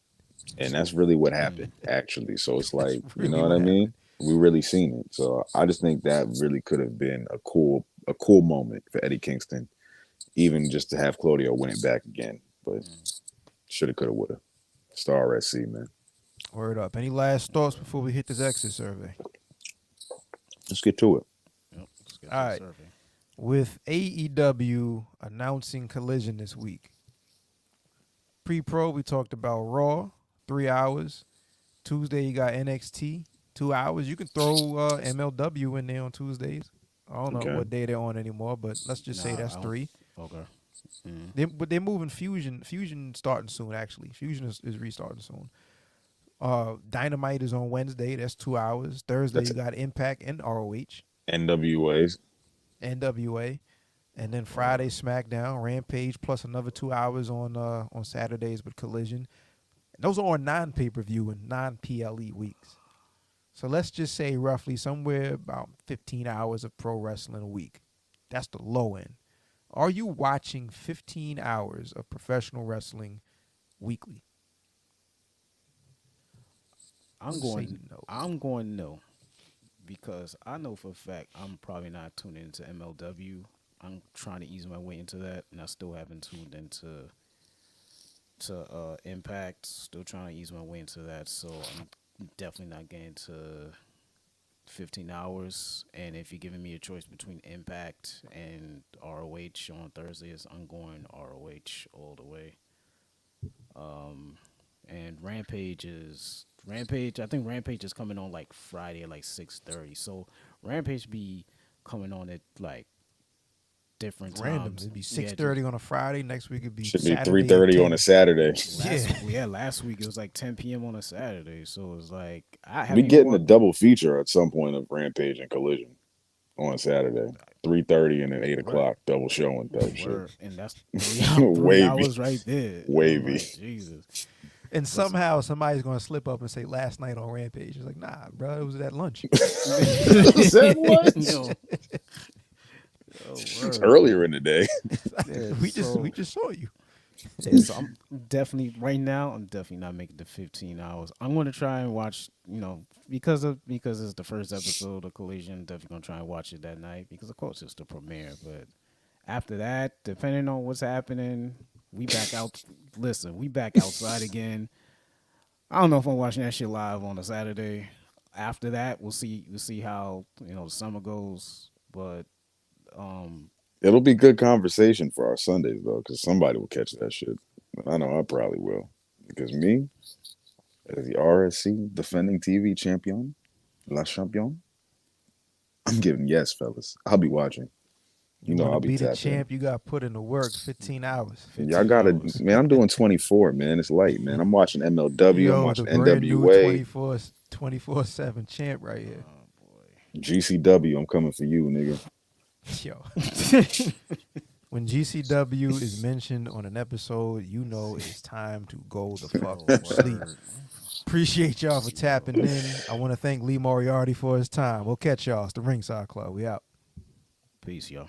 And that's really what happened, actually. So it's like, you know what I mean? We really seen it. So I just think that really could have been a cool moment for Eddie Kingston, even just to have Claudio win it back again. But shoulda, coulda, woulda. Star RSC, man. Word up. Any last thoughts before we hit this exit survey? Let's get to it. Yep, let's get to All the right. survey. With AEW announcing Collision this week. Pre-pro, we talked about Raw, 3 hours. Tuesday, you got NXT, 2 hours. You can throw MLW in there on Tuesdays. I don't know what day they're on anymore, but let's just say that's 3. Okay. But they're moving Fusion. Fusion starting soon, actually. Fusion is restarting soon. Dynamite is on Wednesday. That's 2 hours. Thursday, you got Impact and ROH. NWA. And then Friday, SmackDown, Rampage, plus another 2 hours on Saturdays with Collision. And those are on non-pay-per-view and non-PLE weeks. So let's just say roughly somewhere about 15 hours of pro wrestling a week. That's the low end. Are you watching 15 hours of professional wrestling weekly? I'm going no. Because I know for a fact I'm probably not tuning into MLW. I'm trying to ease my way into that, and I still haven't tuned into Impact. Still trying to ease my way into that, so I'm definitely not getting to 15 hours. And if you're giving me a choice between Impact and ROH on Thursdays, I'm going ROH all the way. And Rampage. I think Rampage is coming on like Friday at like 6:30. So Rampage be coming on at like different Random. times. It'd be 6:30 on a Friday. Next week it'd be Should Saturday be 3:30 on a Saturday. Last week it was like 10 p.m. on a Saturday. So it was like We getting a double feature at some point of Rampage and Collision on Saturday. 3:30 and then 8 o'clock double showing type shit. And that's 3 hours right there. Wavy. Like, Jesus. And somehow somebody's gonna slip up and say last night on Rampage. It's like, nah, bro, it was at lunch. Is that what? It's earlier in the day. We just saw you. Yeah, so I'm definitely not making the 15 hours. I'm gonna try and watch, because it's the first episode of Collision. Definitely gonna try and watch it that night because of course it's the premiere. But after that, depending on what's happening, we back out. Listen, we back outside again. I don't know if I'm watching that shit live on a Saturday. After that, we'll see. We'll see how the summer goes. But it'll be good conversation for our Sundays though, because somebody will catch that shit. I know I probably will, because me, as the RSC defending TV champion, La Champion, I'm giving yes, fellas. I'll be watching. I'll be the champ. You got put in the work 15 hours. Y'all got to, man. I'm doing 24, man. It's late, man. I'm watching MLW. I'm watching NWA. 24/7 champ right here. Oh boy. GCW. I'm coming for you, nigga. Yo. When GCW is mentioned on an episode, it's time to go the fuck to sleep. Appreciate y'all for tapping in. I want to thank Lee Moriarty for his time. We'll catch y'all. It's the Ringside Club. We out. Peace, y'all.